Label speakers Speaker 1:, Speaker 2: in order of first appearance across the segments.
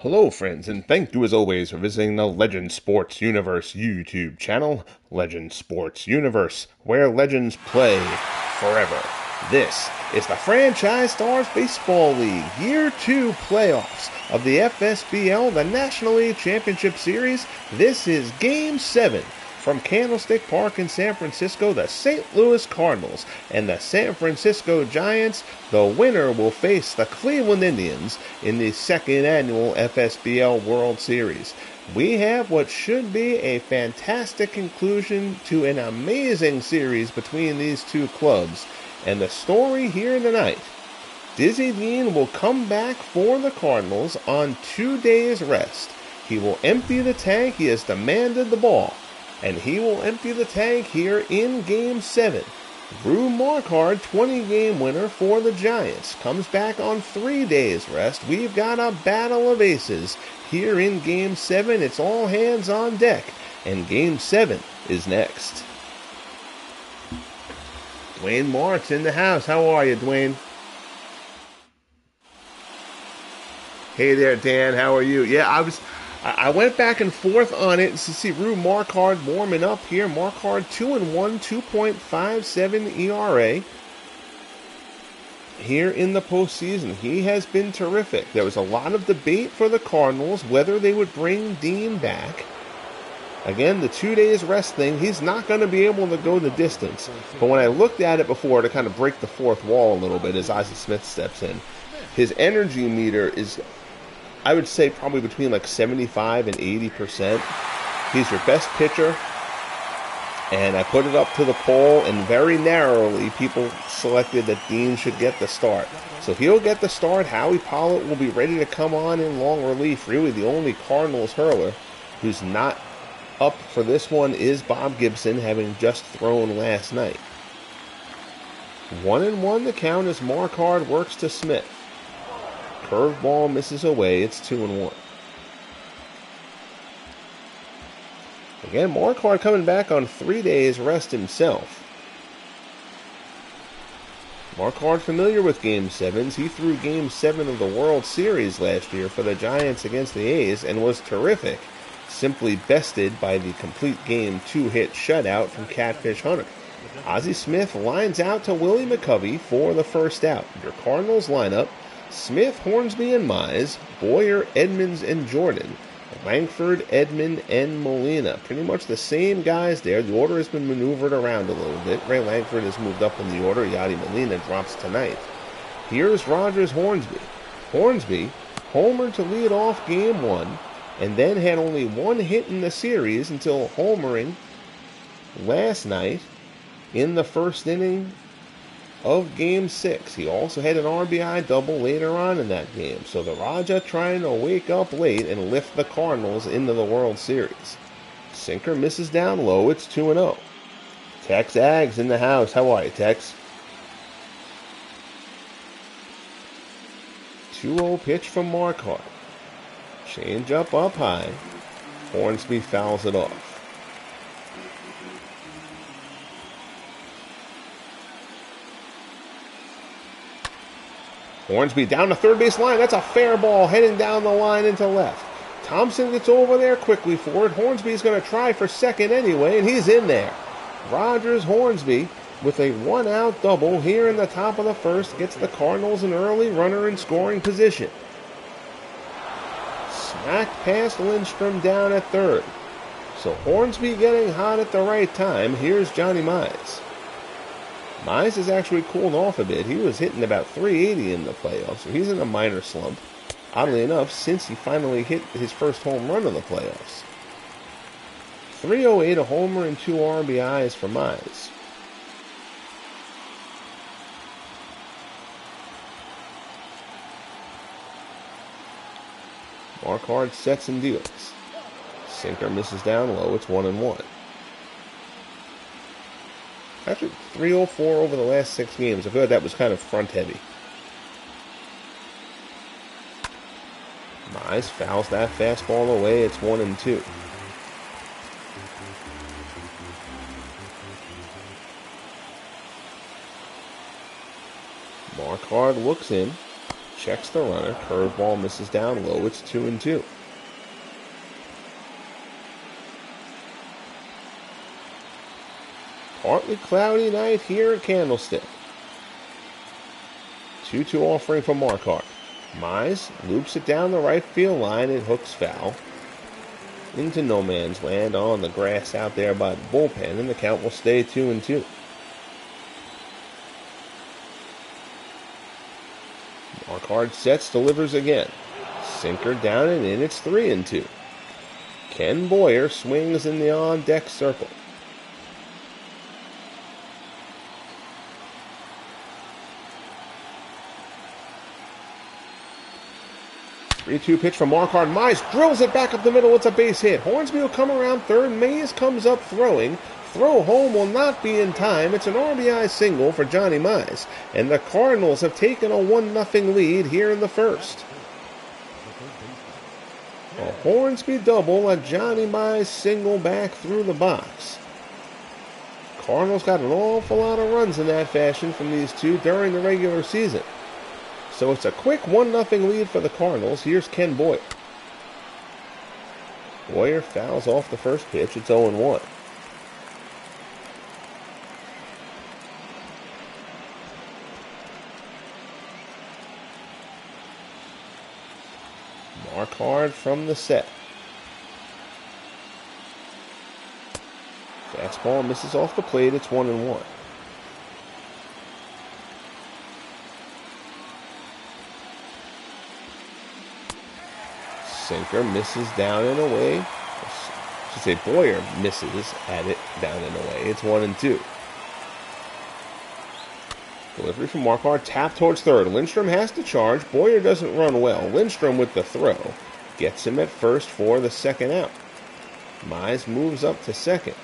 Speaker 1: Hello friends, and thank you as always for visiting the Legend Sports Universe YouTube channel, Legend Sports Universe, where legends play forever. This is the Franchise Stars Baseball League Year 2 playoffs of the FSBL, the National League Championship Series. This is Game 7. From Candlestick Park in San Francisco, the St. Louis Cardinals and the San Francisco Giants. The winner will face the Cleveland Indians in the second annual FSBL World Series. We have what should be a fantastic conclusion to an amazing series between these two clubs. And the story here tonight, Dizzy Dean will come back for the Cardinals on 2 days rest. He will empty the tank. He has demanded the ball. And he will empty the tank here in Game 7. Rue Marquard, 20-game winner for the Giants, comes back on 3 days rest. We've got a battle of aces here in Game 7. It's all hands on deck, and Game 7 is next. Dwayne Marks in the house. How are you, Dwayne? Hey there, Dan. How are you? Yeah, I went back and forth on it to see Rue Marquard warming up here. Marquard 2-1, 2.57 ERA here in the postseason. He has been terrific. There was a lot of debate for the Cardinals whether they would bring Dean back. Again, the 2 days rest thing, he's not going to be able to go the distance. But when I looked at it before to kind of break the fourth wall a little bit as Ozzie Smith steps in, his energy meter is, I would say, probably between like 75 and 80%. He's your best pitcher. And I put it up to the poll, and very narrowly, people selected that Dean should get the start. So if he'll get the start, Howie Pollitt will be ready to come on in long relief. Really, the only Cardinals hurler who's not up for this one is Bob Gibson, having just thrown last night. 1-1 the count as Marquard works to Smith. Curveball misses away. It's 2-1. Again, Marquard coming back on 3 days rest himself. Marquard familiar with Game 7s. He threw Game 7 of the World Series last year for the Giants against the A's and was terrific. Simply bested by the complete game 2-hit shutout from Catfish Hunter. Ozzie Smith lines out to Willie McCovey for the first out. Your Cardinals lineup: Smith, Hornsby, and Mize, Boyer, Edmonds, and Jordan, Langford, Edmond, and Molina. Pretty much the same guys there. The order has been maneuvered around a little bit. Ray Langford has moved up in the order. Yadi Molina drops tonight. Here's Rogers Hornsby. Hornsby homered to lead off Game 1, and then had only one hit in the series until homering last night in the first inning of Game 6. He also had an RBI double later on in that game. So the Raja trying to wake up late and lift the Cardinals into the World Series. Sinker misses down low. It's 2-0. Tex Aggs in the house. How are you, Tex? 2-0 pitch from Marquard. Change up high. Hornsby fouls it off. Hornsby down the third base line. That's a fair ball heading down the line into left. Thompson gets over there quickly for it. Hornsby's going to try for second anyway, and he's in there. Rogers Hornsby with a one-out double here in the top of the first gets the Cardinals an early runner in scoring position. Smack past Lindstrom down at third. So Hornsby getting hot at the right time. Here's Johnny Mize. Mize has actually cooled off a bit. He was hitting about 380 in the playoffs, so he's in a minor slump. Oddly enough, since he finally hit his first home run of the playoffs. 308, a homer, and 2 RBIs for Mize. Marquard sets and deals. Sinker misses down low. It's 1-1. Actually, 304 over the last 6 games. I feel like that was kind of front-heavy. Mize fouls that fastball away. It's 1-2. Marquard looks in. checks the runner. Curveball misses down low. It's 2-2. Partly cloudy night here at Candlestick. 2-2 offering from Marquardt. Mize loops it down the right field line. It hooks foul into no man's land on the grass out there by the bullpen, and the count will stay 2-2. Marquardt sets, delivers again. Sinker down and in. It's 3-2. Ken Boyer swings in the on-deck circle. 3-2 pitch from Marquardt. Mize drills it back up the middle. It's a base hit. Hornsby will come around third. Mays comes up throwing. Throw home will not be in time. It's an RBI single for Johnny Mize. And the Cardinals have taken a 1-0 lead here in the first. A Hornsby double, a Johnny Mize single back through the box. Cardinals got an awful lot of runs in that fashion from these two during the regular season. So it's a quick 1-0 lead for the Cardinals. Here's Ken Boyer. Boyer fouls off the first pitch. It's 0-1. Marquardt from the set. Fastball misses off the plate. It's 1-1. Sinker misses down and away. I should say Boyer misses at it down and away. It's 1-2. Delivery from Marquardt, tap towards third. Lindstrom has to charge. Boyer doesn't run well. Lindstrom with the throw gets him at first for the second out. Mize moves up to second.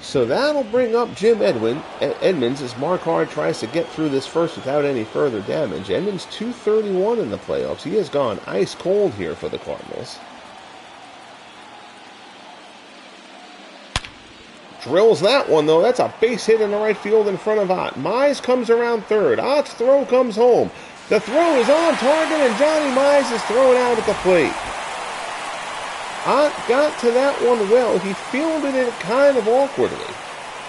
Speaker 1: So that'll bring up Jim Edmonds as Marquardt tries to get through this first without any further damage. Edmonds 231 in the playoffs. He has gone ice cold here for the Cardinals. Drills that one, though. That's a base hit in the right field in front of Ott. Mize comes around third. Ott's throw comes home. The throw is on target, and Johnny Mize is thrown out at the plate. Ott got to that one well. He fielded it kind of awkwardly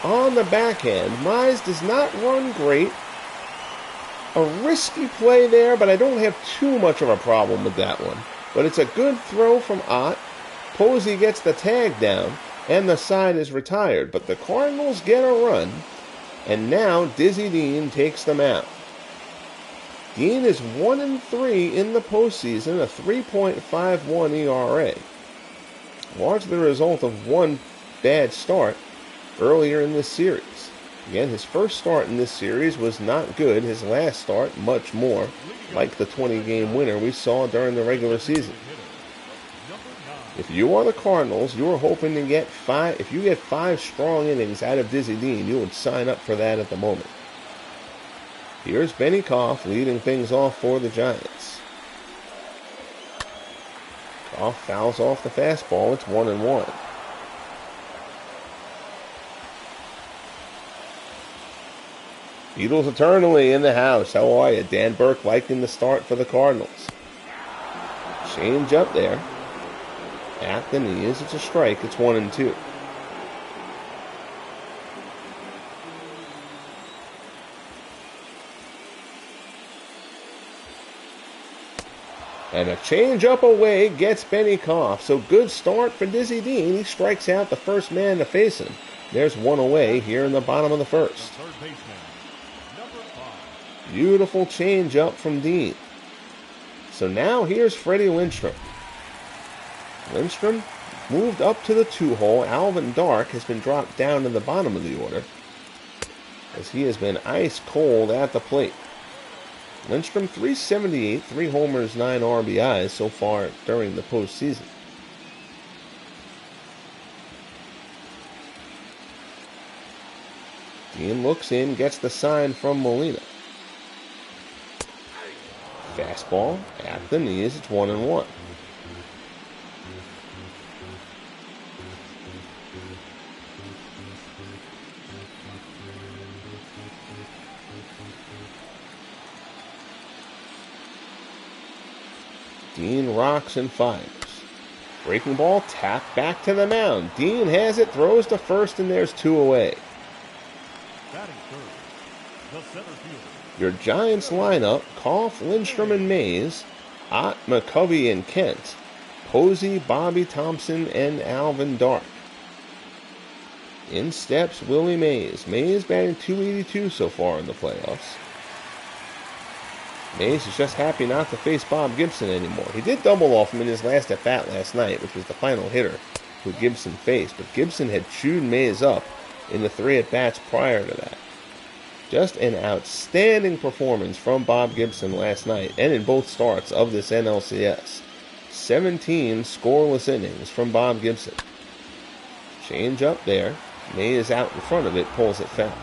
Speaker 1: on the backhand. Mize does not run great. A risky play there, but I don't have too much of a problem with that one. But it's a good throw from Ott. Posey gets the tag down, and the side is retired. But the Cardinals get a run, and now Dizzy Dean takes them out. Dean is 1-3 in the postseason, a 3.51 ERA. Largely the result of one bad start earlier in this series. Again, his first start in this series was not good. His last start, much more like the 20-game winner we saw during the regular season. If you are the Cardinals, you are hoping to get five. If you get 5 strong innings out of Dizzy Dean, you would sign up for that at the moment. Here's Benny Koff leading things off for the Giants. Koff fouls off the fastball. It's 1-1. Beatles eternally in the house. How are you? Dan Burke liking the start for the Cardinals. Change up there. At the knees. It's a strike. It's 1-2. And a change-up away gets Benny Koff. So good start for Dizzy Dean. He strikes out the first man to face him. There's one away here in the bottom of the first. Beautiful change-up from Dean. So now here's Freddie Lindstrom. Lindstrom moved up to the 2-hole. Alvin Dark has been dropped down to the bottom of the order, as he has been ice cold at the plate. Lindstrom 378, 3 homers, 9 RBIs so far during the postseason. Dean looks in, gets the sign from Molina. Fastball at the knees. It's 1-1. Dean rocks and fires. Breaking ball tapped back to the mound. Dean has it, throws to first, and there's 2 away.
Speaker 2: Batting third, the center fielder.
Speaker 1: Your Giants lineup: Koff, Lindstrom, and Mays, Ott, McCovey, and Kent, Posey, Bobby Thompson, and Alvin Dark. In steps Willie Mays. Mays batting .282 so far in the playoffs. Mays is just happy not to face Bob Gibson anymore. He did double off him in his last at-bat last night, which was the final hitter who Gibson faced, but Gibson had chewed Mays up in the 3 at-bats prior to that. Just an outstanding performance from Bob Gibson last night and in both starts of this NLCS. 17 scoreless innings from Bob Gibson. Change up there. Mays out in front of it, pulls it foul.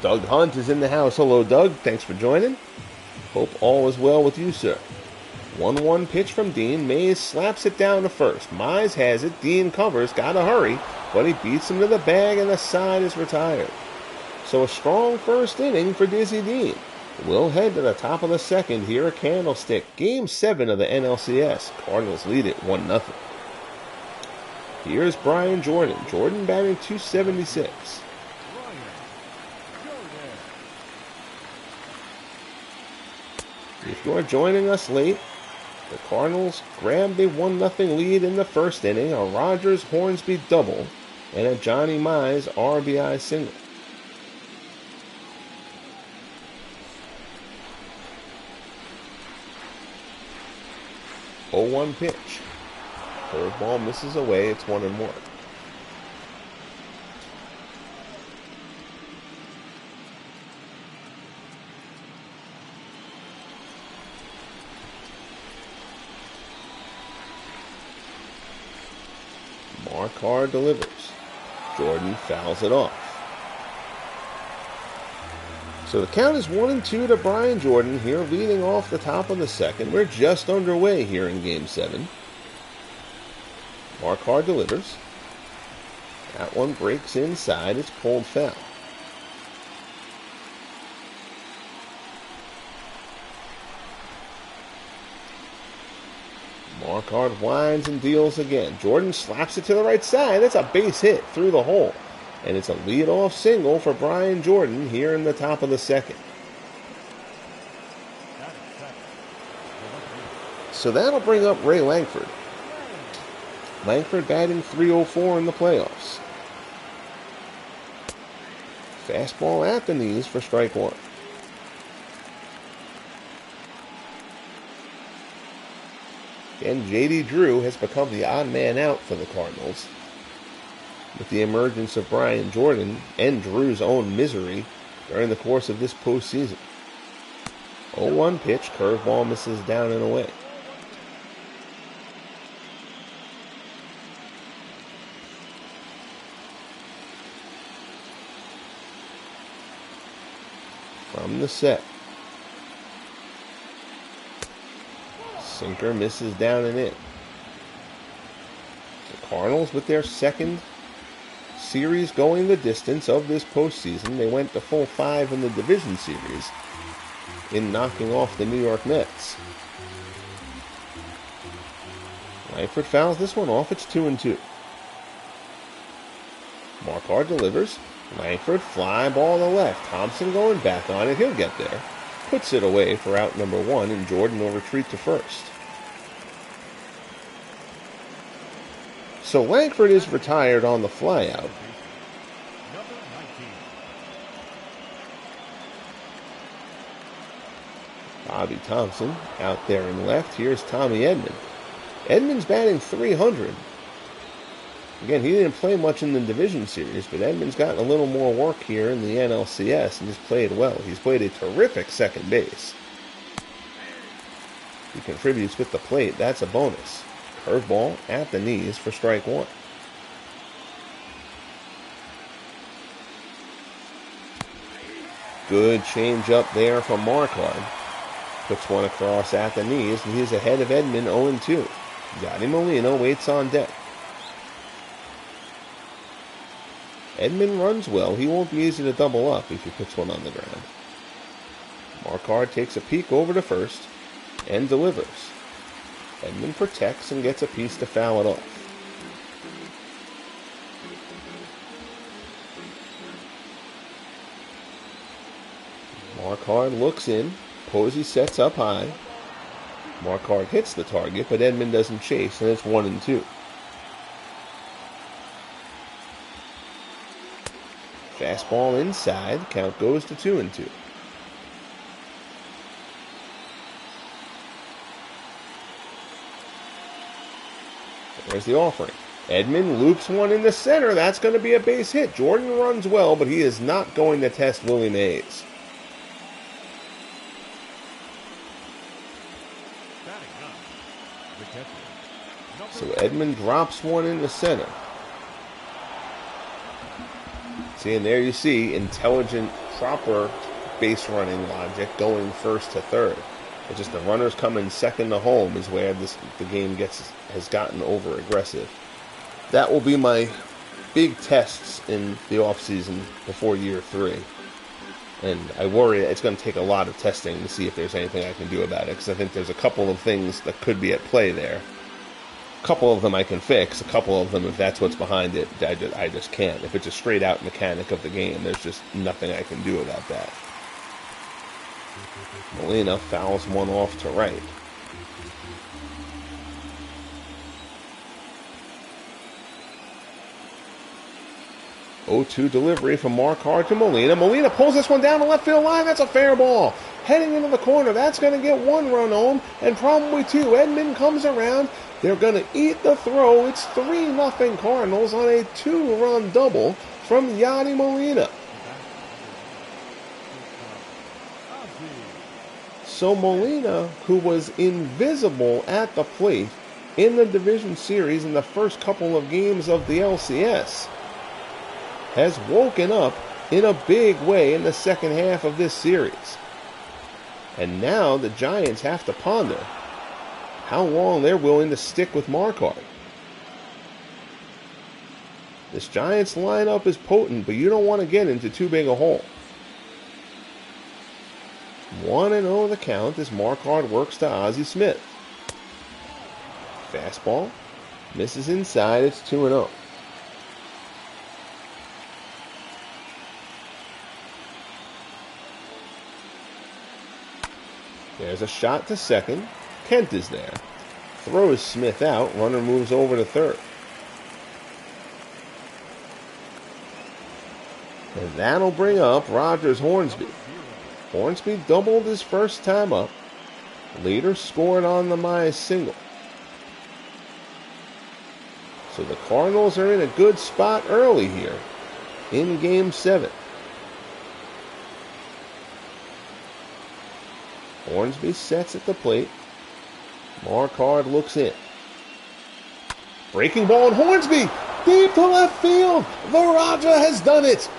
Speaker 1: Doug Hunt is in the house. Hello, Doug. Thanks for joining. Hope all is well with you, sir. 1-1 pitch from Dean. Mays slaps it down to first. Mize has it. Dean covers. Gotta hurry. But he beats him to the bag, and the side is retired. So a strong first inning for Dizzy Dean. We'll head to the top of the second here at Candlestick. Game 7 of the NLCS. Cardinals lead it 1-0. Here's Brian Jordan. Jordan batting .276. If you're joining us late, the Cardinals grabbed a 1-0 lead in the first inning, a Rogers-Hornsby double, and a Johnny Mize RBI single. Oh, 1 pitch. Curveball misses away. It's 1-1. Marquard delivers. Jordan fouls it off. So the count is 1-2 to Brian Jordan here, leading off the top of the second. We're just underway here in Game 7. Marquard delivers. That one breaks inside. It's pulled foul. Marquard winds and deals again. Jordan slaps it to the right side. That's a base hit through the hole. And it's a leadoff single for Brian Jordan here in the top of the second. So that'll bring up Ray Langford. Langford batting .304 in the playoffs. Fastball at the knees for strike 1. And J.D. Drew has become the odd man out for the Cardinals, with the emergence of Brian Jordan and Drew's own misery during the course of this postseason. 0-1 pitch, curveball misses down and away. From the set. Sinker misses down and in. The Cardinals, with their second series going the distance of this postseason, they went to full 5 in the division series in knocking off the New York Mets. Langford fouls this one off. It's 2-2. Marquard delivers. Langford, fly ball to left. Thompson going back on it. He'll get there. Puts it away for out number 1, and Jordan will retreat to first. So Langford is retired on the flyout. Bobby Thompson out there in left. Here's Tommy Edman. Edman's batting .300. Again, he didn't play much in the division series, but Edman's gotten a little more work here in the NLCS and has played well. He's played a terrific second base. He contributes with the plate. That's a bonus. Curveball at the knees for strike 1. Good change up there from Marquard. Puts one across at the knees, and he's ahead of Edman 0-2. Johnny Molina waits on deck. Edman runs well. He won't be easy to double up if he puts one on the ground. Marquardt takes a peek over to first and delivers. Edman protects and gets a piece to foul it off. Marquardt looks in. Posey sets up high. Marquardt hits the target, but Edman doesn't chase, and it's 1-2. Fastball inside. Count goes to 2-2. There's the offering. Edman loops one in the center. That's going to be a base hit. Jordan runs well, but he is not going to test Willie Mays. So Edman drops one in the center. See, and there you see intelligent, proper base running logic going first to third. It's just the runners coming second to home is where the game has gotten over aggressive. That will be my big tests in the offseason before year 3. And I worry it's going to take a lot of testing to see if there's anything I can do about it, because I think there's a couple of things that could be at play there. A couple of them I can fix. A couple of them, if that's what's behind it, I just can't. If it's a straight-out mechanic of the game, there's just nothing I can do about that. Molina fouls one off to right. (0-2) delivery from Marquardt to Molina. Molina pulls this one down the left field line. That's a fair ball. Heading into the corner. That's going to get 1 run home and probably 2. Edman comes around. They're going to eat the throw. It's 3-0 Cardinals on a 2-run double from Yadi Molina. So Molina, who was invisible at the plate in the division series in the first couple of games of the LCS, has woken up in a big way in the second half of this series. And now the Giants have to ponder how long they're willing to stick with Marquardt. This Giants lineup is potent, but you don't want to get into too big a hole. 1-0 the count as Marquardt works to Ozzie Smith. Fastball misses inside. It's 2-0. There's a shot to second. Kent is there. Throws Smith out. Runner moves over to third. And that'll bring up Rogers Hornsby. Hornsby doubled his first time up. Later scored on the Mize single. So the Cardinals are in a good spot early here in Game 7. Hornsby sets at the plate. Marquardt looks in. Breaking ball, and Hornsby deep to left field. The Raja has done it.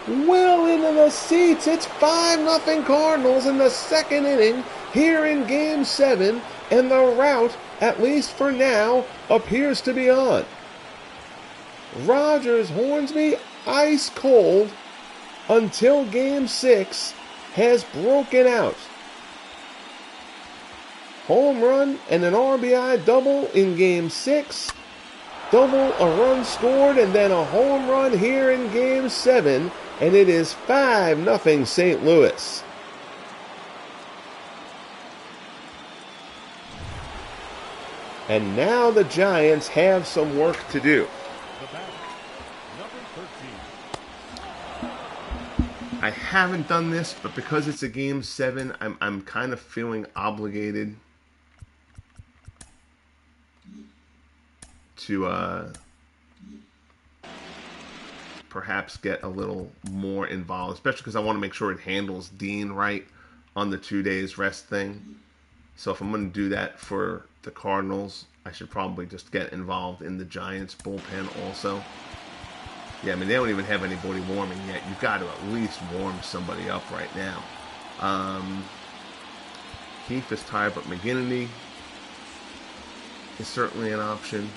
Speaker 1: Well into the seats. It's 5-0 Cardinals in the second inning here in Game 7. And the rout, at least for now, appears to be on. Rogers Hornsby ice cold until Game 6 has broken out. Home run and an RBI double in Game 6. Double, a run scored, and then a home run here in Game 7. And it is 5-0 St. Louis. And now the Giants have some work to do. I haven't done this, but because it's a Game 7, I'm kind of feeling obligated to perhaps get a little more involved, especially because I want to make sure it handles Dean right on the 2 days rest thing. So if I'm going to do that for the Cardinals, I should probably just get involved in the Giants bullpen also. Yeah, I mean, they don't even have anybody warming yet. You've got to at least warm somebody up right now. Keefe is tired, but McGinnity is certainly an option.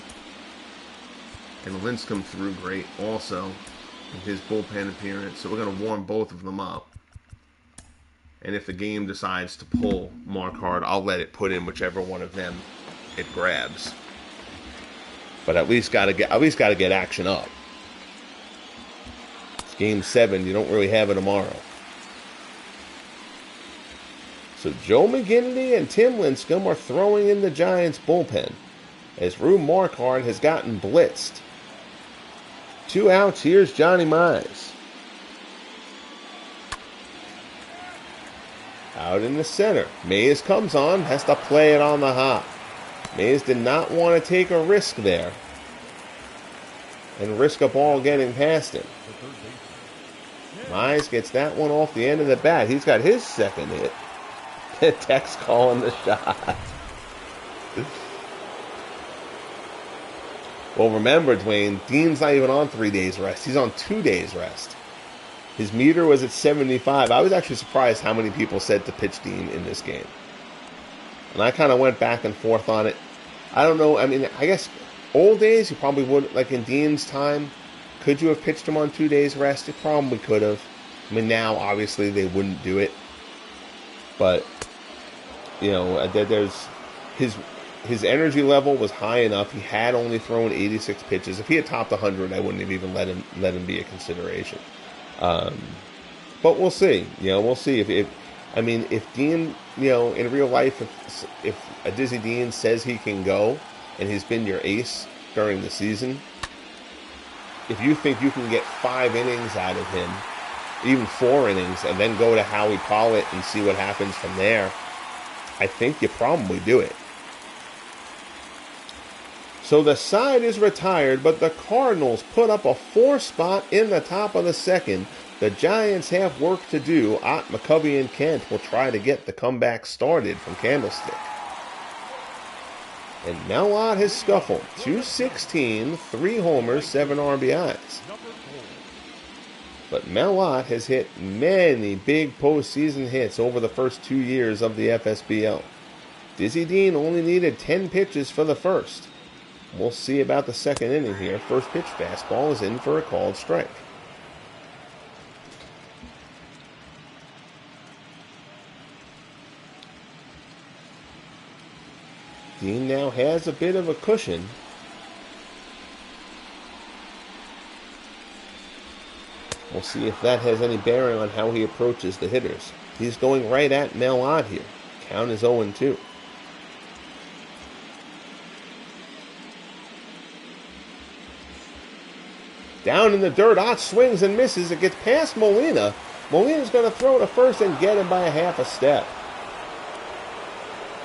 Speaker 1: And Lincecum threw great also in his bullpen appearance. So we're going to warm both of them up. And if the game decides to pull Marquard, I'll let it put in whichever one of them it grabs. But at least gotta get action up. It's game 7. You don't really have it tomorrow. So Joe McGinnity and Tim Lincecum are throwing in the Giants bullpen as Rue Marquard has gotten blitzed. 2 outs. Here's Johnny Mize. Out in the center. Mays comes on, has to play it on the hop. Mays did not want to take a risk there and risk a ball getting past him. Mize gets that one off the end of the bat. He's got his second hit. Tex calling the shot. Well, remember, Dwayne, Dean's not even on 3 days rest. He's on 2 days rest. His meter was at 75. I was actually surprised how many people said to pitch Dean in this game. And I kind of went back and forth on it. I don't know. I mean, I guess old days you probably would, like in Dean's time, could you have pitched him on 2 days rest? You probably could have. I mean, now, obviously, they wouldn't do it. But, you know, there's his energy level was high enough. He had only thrown 86 pitches. If he had topped 100, I wouldn't have even let him be a consideration. But we'll see. You know, we'll see if Dean, you know, in real life, if a Dizzy Dean says he can go and he's been your ace during the season, if you think you can get 5 innings out of him, even 4 innings, and then go to Howie Pollitt and see what happens from there, I think you probably do it. So the side is retired, but the Cardinals put up a 4 spot in the top of the second. The Giants have work to do. Ott, McCovey, and Kent will try to get the comeback started from Candlestick. And Mel Ott has scuffled. 216, 3 homers, 7 RBIs. But Mel Ott has hit many big postseason hits over the first 2 years of the FSBL. Dizzy Dean only needed 10 pitches for the first. We'll see about the second inning here. First pitch fastball is in for a called strike. Dean now has a bit of a cushion. We'll see if that has any bearing on how he approaches the hitters. He's going right at Mel Ott here. Count is 0-2. Down in the dirt, Ott swings and misses. It gets past Molina. Molina's going to throw to first and get him by a half a step.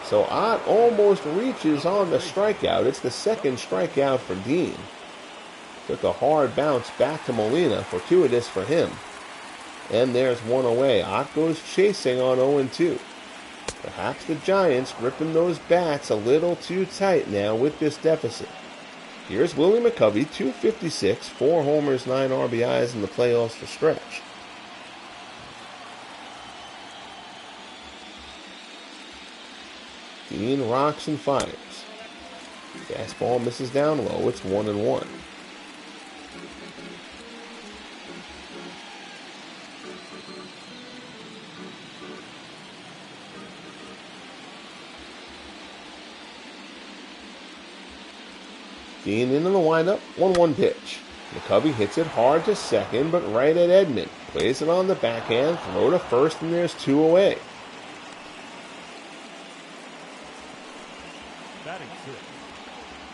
Speaker 1: So Ott almost reaches on the strikeout. It's the second strikeout for Dean. Took a hard bounce back to Molina. Fortuitous for him. And there's one away. Ott goes chasing on 0-2. Perhaps the Giants gripping those bats a little too tight now with this deficit. Here's Willie McCovey, 256, 4 homers, 9 RBIs in the playoffs for stretch. Dean rocks and fires. Fastball misses down low. It's 1-1. Dean into the windup, 1-1 pitch. McCovey hits it hard to second, but right at Edman. Plays it on the backhand, throw to first, and there's 2 away.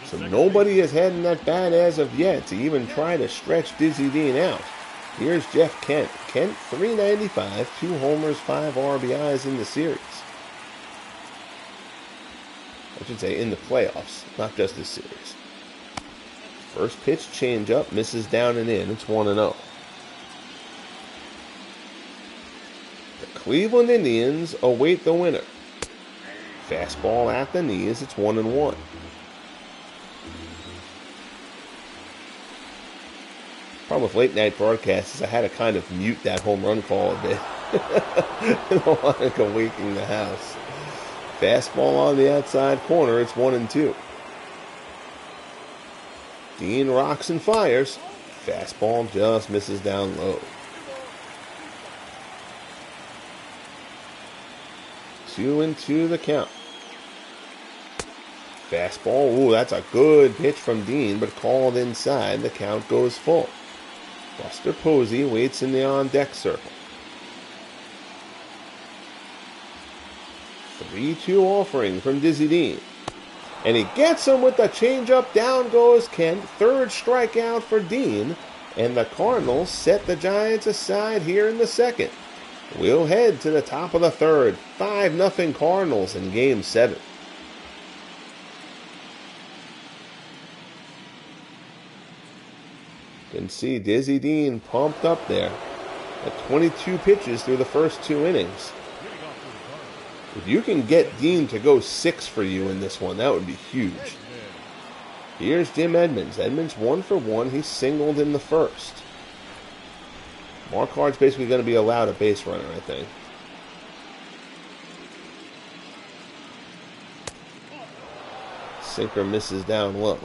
Speaker 1: So nobody has had in that bat as of yet to even try to stretch Dizzy Dean out. Here's Jeff Kent. Kent, 395, 2 homers, 5 RBIs in the series. I should say in the playoffs, not just this series. First pitch changeup, misses down and in. It's 1-0. The Cleveland Indians await the winner. Fastball at the knees. It's 1-1. Problem with late night broadcasts is I had to kind of mute that home run call a bit. I don't want to go waking the house. Fastball on the outside corner. It's 1-2. Dean rocks and fires. Fastball just misses down low. 2-2 the count. Fastball. Ooh, that's a good pitch from Dean, but called inside. The count goes full. Buster Posey waits in the on-deck circle. 3-2 offering from Dizzy Dean. And he gets him with the changeup. Down goes Kent. Third strikeout for Dean. And the Cardinals set the Giants aside here in the second. We'll head to the top of the third. 5-0 Cardinals in Game 7. You can see Dizzy Dean pumped up there at 22 pitches through the first 2 innings. If you can get Dean to go 6 for you in this one, that would be huge. Here's Jim Edmonds. Edmonds 1 for 1. He singled in the first. Marquardt's basically going to be allowed a base runner, I think. Sinker misses down low.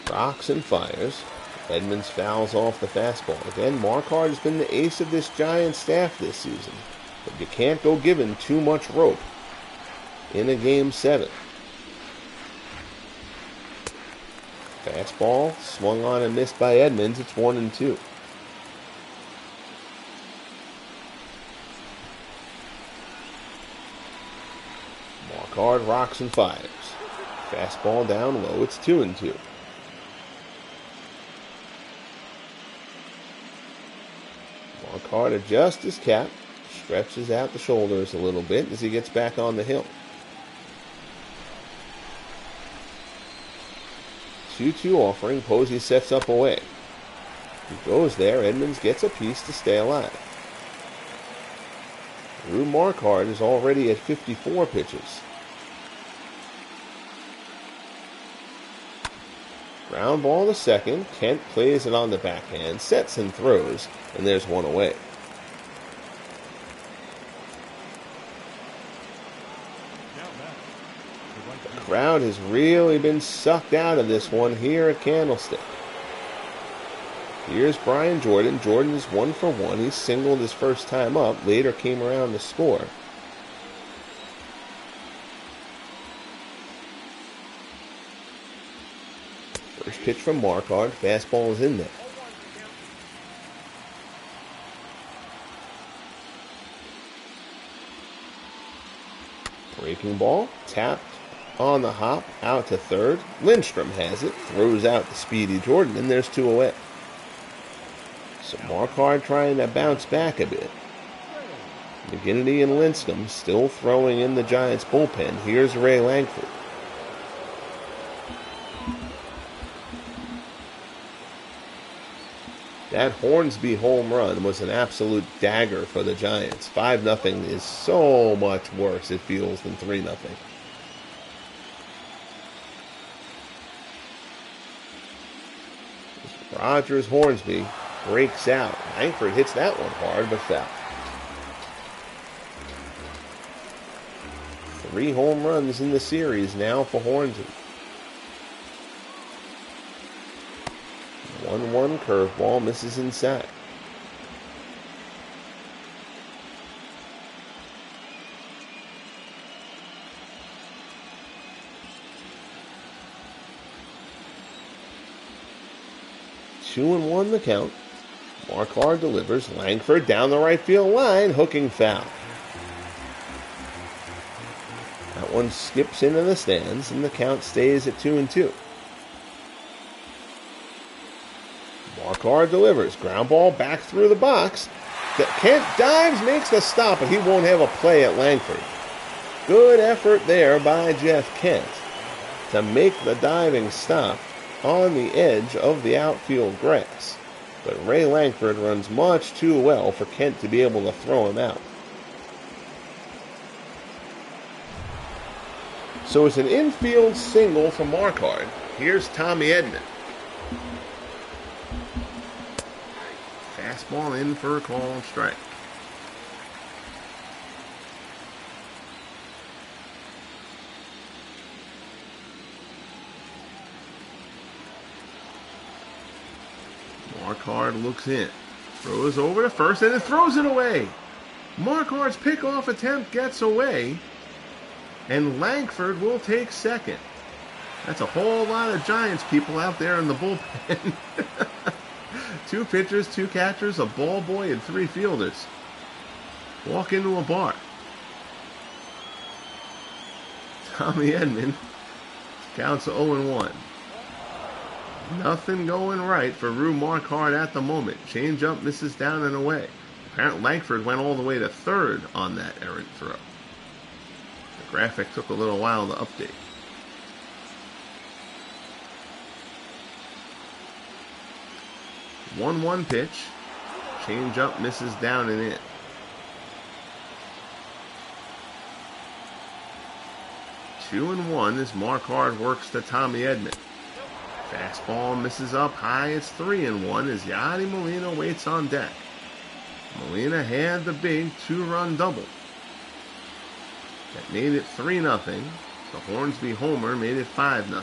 Speaker 1: Rocks and fires. Edmonds fouls off the fastball. Again, Marquardt has been the ace of this Giants staff this season. But you can't go giving too much rope in a Game 7. Fastball swung on and missed by Edmonds. It's 1-2. Marquardt rocks and fires. Fastball down low. It's 2-2. Marquardt adjusts his cap, stretches out the shoulders a little bit as he gets back on the hill. 2-2 offering. Posey sets up away. He goes there. Edmonds gets a piece to stay alive. Drew Marquardt is already at 54 pitches. Ground ball to second. Kent plays it on the backhand, sets and throws, and there's one away. The crowd has really been sucked out of this one here at Candlestick. Here's Brian Jordan. Jordan is 1 for 1. He singled his first time up. Later came around to score. First pitch from Marquardt. Fastball is in there. Breaking ball. Tapped on the hop. Out to third. Lindstrom has it. Throws out the speedy Jordan. And there's 2 away. So Marquardt trying to bounce back a bit. McGinnity and Lincecum still throwing in the Giants bullpen. Here's Ray Langford. That Hornsby home run was an absolute dagger for the Giants. 5-0 is so much worse, it feels, than 3-0. Rogers Hornsby breaks out. Langford hits that one hard, but foul. 3 home runs in the series now for Hornsby. 1-1 curveball, misses inside. Two and 1 the count. Marquardt delivers. Langford down the right field line, hooking foul. That one skips into the stands, and the count stays at 2-2. Marquardt delivers. Ground ball back through the box. Kent dives, makes the stop, but he won't have a play at Langford. Good effort there by Jeff Kent to make the diving stop on the edge of the outfield grass. But Ray Langford runs much too well for Kent to be able to throw him out. So it's an infield single from Marquardt. Here's Tommy Edman. Fastball in for a called strike. Marquardt looks in. Throws over to first and it throws it away. Marquardt's pickoff attempt gets away. And Langford will take second. That's a whole lot of Giants people out there in the bullpen. 2 pitchers, 2 catchers, a ball boy, and 3 fielders. Walk into a bar. Tommy Edman counts 0-1. Nothing going right for Rue Marquardt at the moment. Change up misses down and away. Apparently Langford went all the way to third on that errant throw. The graphic took a little while to update. 1-1 pitch. Change up misses down and in. Two and one as Marquardt works to Tommy Edman. Fastball misses up high. It's 3-1 as Yadi Molina waits on deck. Molina had the big 2-run double. That made it 3-0. The Hornsby homer made it 5-0.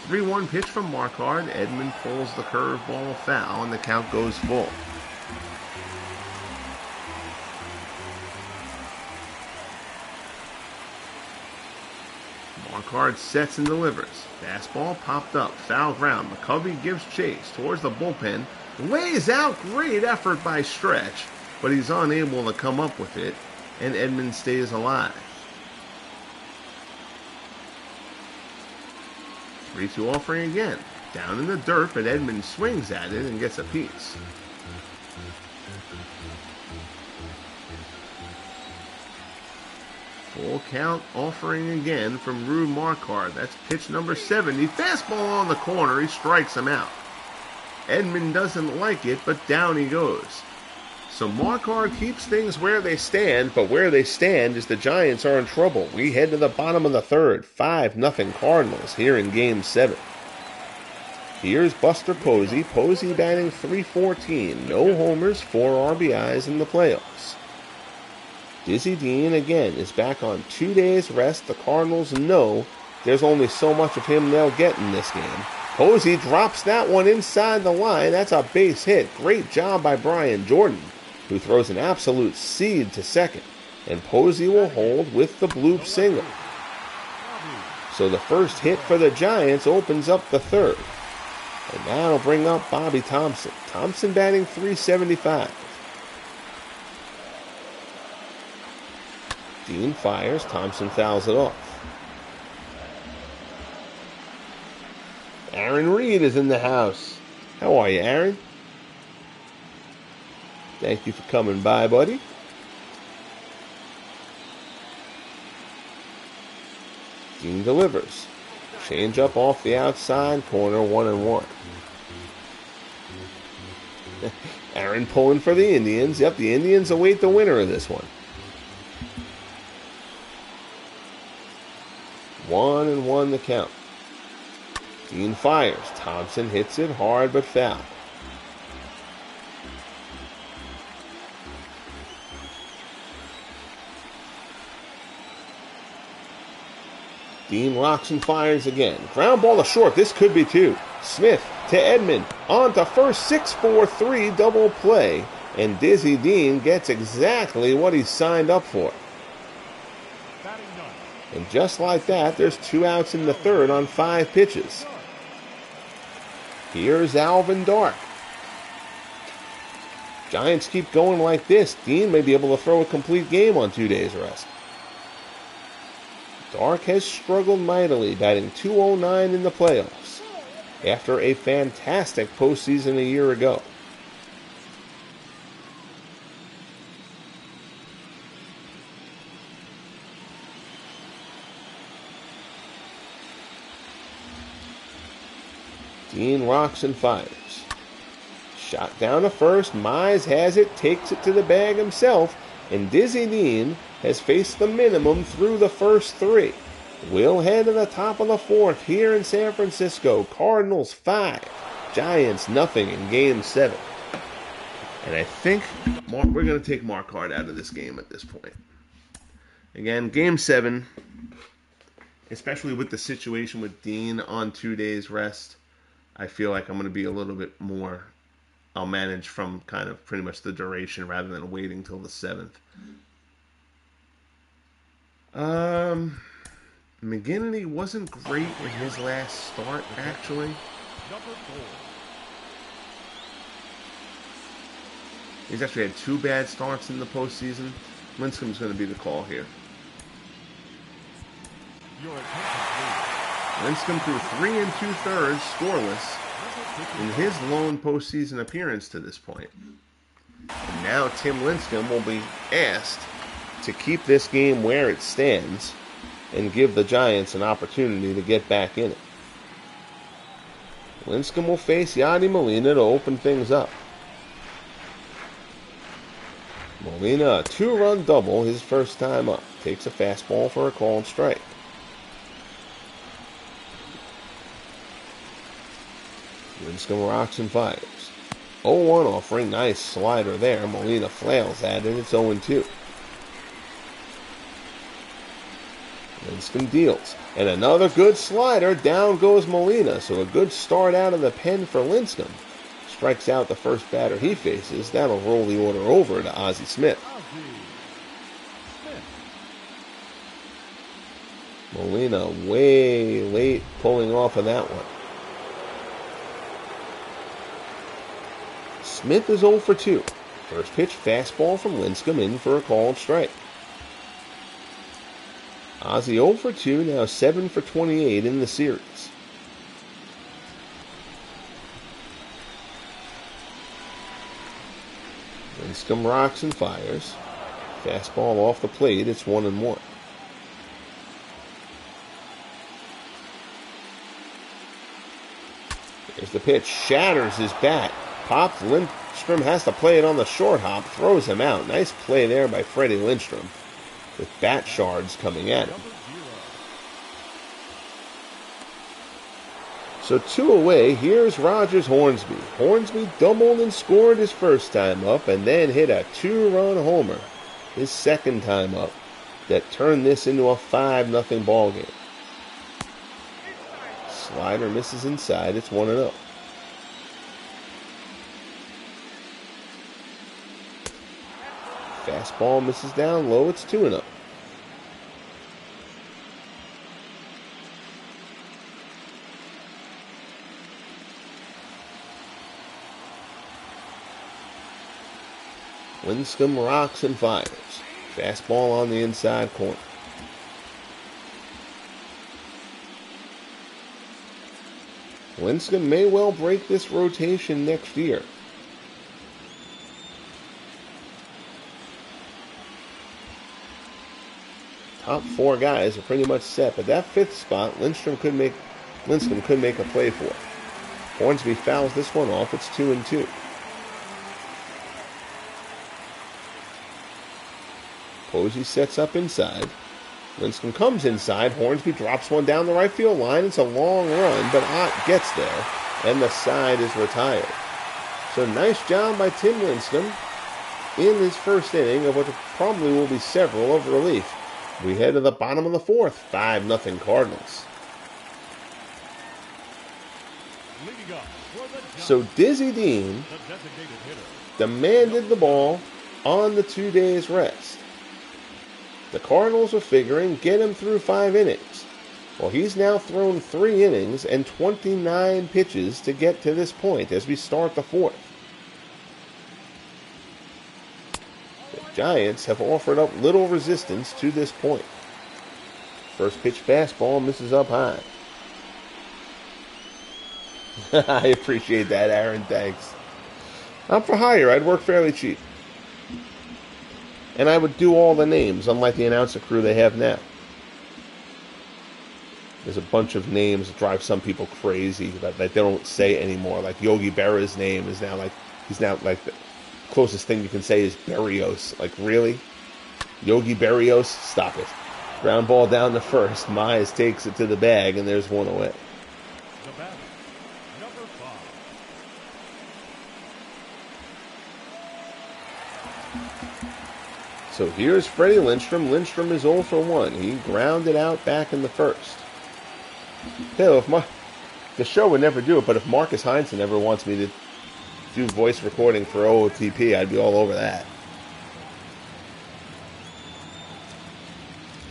Speaker 1: 3-1 pitch from Marquardt. Edman pulls the curveball foul and the count goes full. Marquardt sets and delivers. Fastball popped up. Foul ground. McCovey gives chase towards the bullpen. Lays out. Great effort by Stretch, but he's unable to come up with it, and Edman stays alive. 3-2 offering again. Down in the dirt, but Edman swings at it and gets a piece. Full count offering again from Rue Marquardt. That's pitch number 70. Fastball on the corner. He strikes him out. Edman doesn't like it, but down he goes. So Marquardt keeps things where they stand, but where they stand is the Giants are in trouble. We head to the bottom of the third. 5-0 Cardinals here in Game 7. Here's Buster Posey. Posey batting .314. No homers, 4 RBIs in the playoffs. Dizzy Dean, again, is back on 2 days rest. The Cardinals know there's only so much of him they'll get in this game. Posey drops that one inside the line. That's a base hit. Great job by Brian Jordan, who throws an absolute seed to second. And Posey will hold with the bloop single. So the first hit for the Giants opens up the third. And that'll bring up Bobby Thompson. Thompson batting .375. Dean fires. Thompson fouls it off. Aaron Reed is in the house. How are you, Aaron? Thank you for coming by, buddy. Dean delivers. Change up off the outside corner, 1-1. Aaron pulling for the Indians. Yep, the Indians await the winner of this one. 1-1 the count. Dean fires. Thompson hits it hard but foul. Dean rocks and fires again. Ground ball to short. This could be 2. Smith to Edman. On to first. 6-4-3 double play. And Dizzy Dean gets exactly what he signed up for. And just like that, there's 2 outs in the third on 5 pitches. Here's Alvin Dark. Giants keep going like this. Dean may be able to throw a complete game on 2 days rest. Dark has struggled mightily, batting .209 in the playoffs after a fantastic postseason a year ago. Dean rocks and fires. Shot down to first. Mize has it, takes it to the bag himself, and Dizzy Dean has faced the minimum through the first 3. We'll head to the top of the fourth here in San Francisco. Cardinals 5, Giants nothing in Game 7. And I think we're going to take Marquardt out of this game at this point. Again, Game 7, especially with the situation with Dean on 2 days rest, I feel like I'm going to be a little bit more I'll manage from kind of pretty much the duration rather than waiting till the 7th. McGinnity wasn't great in his last start, actually. He's actually had 2 bad starts in the postseason. Lincecum's going to be the call here. Lincecum threw 3 2/3 scoreless in his lone postseason appearance to this point. And now Tim Lincecum will be asked to keep this game where it stands and give the Giants an opportunity to get back in it. Lincecum will face Yadi Molina to open things up. Molina, a 2-run double his first time up. Takes a fastball for a called strike. Lincecum rocks and fires. 0-1 offering, nice slider there. Molina flails at it, it's 0-2. Lincecum deals. And another good slider, down goes Molina. So a good start out of the pen for Lincecum. Strikes out the first batter he faces. That'll roll the order over to Ozzie Smith. Molina way late pulling off of that one. Smith is 0 for 2. First pitch fastball from Lincecum in for a called strike. Ozzie 0 for 2, now 7 for 28 in the series. Lincecum rocks and fires. Fastball off the plate, it's 1-1. There's the pitch, shatters his bat. Popped, Lindstrom has to play it on the short hop, throws him out. Nice play there by Freddie Lindstrom, with bat shards coming at him. So 2 away, here's Rogers Hornsby. Hornsby doubled and scored his first time up, and then hit a 2-run homer his second time up that turned this into a 5-0 ball game. Slider misses inside, it's 1-0. Fastball misses down low, it's 2-0. Lincecum rocks and fires. Fastball on the inside corner. Lincecum may well break this rotation next year. Top 4 guys are pretty much set, but that 5th spot, Lincecum could make a play for. Hornsby fouls this one off. It's 2-2. Posey sets up inside. Lincecum comes inside. Hornsby drops one down the right field line. It's a long run, but Ott gets there, and the side is retired. So nice job by Tim Lincecum in his first inning of what probably will be several of relief. We head to the bottom of the 4th, 5-0 Cardinals. So Dizzy Dean demanded the ball on the 2 days rest. The Cardinals were figuring get him through 5 innings. Well, he's now thrown 3 innings and 29 pitches to get to this point as we start the 4th. Giants have offered up little resistance to this point. First pitch fastball misses up high. I appreciate that, Aaron. Thanks. I'm for hire. I'd work fairly cheap. And I would do all the names, unlike the announcer crew they have now. There's a bunch of names that drive some people crazy that they don't say anymore. Like Yogi Berra's name is now he's now the closest thing you can say is Berrios. Like, really? Yogi Berrios? Stop it. Ground ball down to first. Mize takes it to the bag, and there's 1 away.
Speaker 2: The batter, number 5.
Speaker 1: So here's Freddie Lindstrom. Lindstrom is 0 for 1. He grounded out back in the first. Hell, the show would never do it, but if Marcus Heinsohn ever wants me do voice recording for OOTP, I'd be all over that.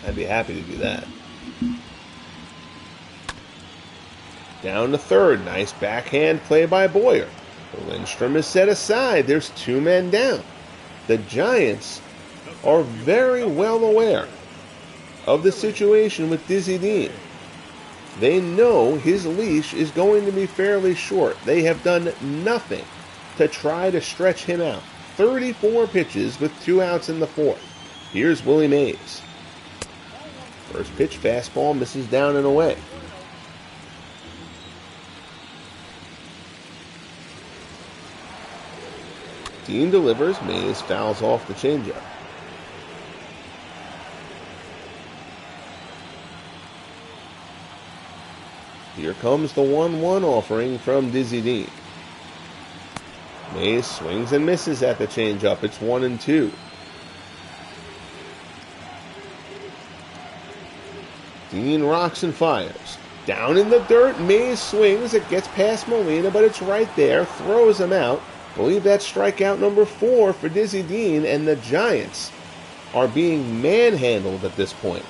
Speaker 1: I'd be happy to do that. Down to third. Nice backhand play by Boyer. Lindstrom is set aside. There's 2 men down. The Giants are very well aware of the situation with Dizzy Dean. They know his leash is going to be fairly short. They have done nothing to try to stretch him out. 34 pitches with 2 outs in the 4th. Here's Willie Mays. First pitch, fastball, misses down and away. Dean delivers. Mays fouls off the changeup. Here comes the 1-1 offering from Dizzy Dean. Mays swings and misses at the changeup. It's 1-2. Dean rocks and fires. Down in the dirt, Mays swings. It gets past Molina, but it's right there. Throws him out. I believe that's strikeout number 4 for Dizzy Dean, and the Giants are being manhandled at this point.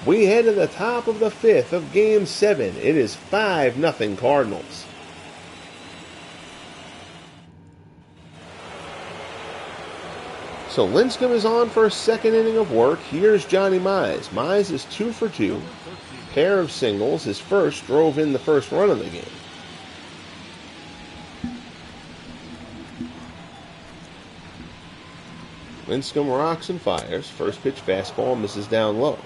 Speaker 1: We head to the top of the 5th of Game 7. It is 5-0 Cardinals. So Lindstrom is on for a second inning of work. Here's Johnny Mize. Mize is 2 for 2. Pair of singles. His first drove in the first run of the game. Lindstrom rocks and fires. First pitch fastball misses down low.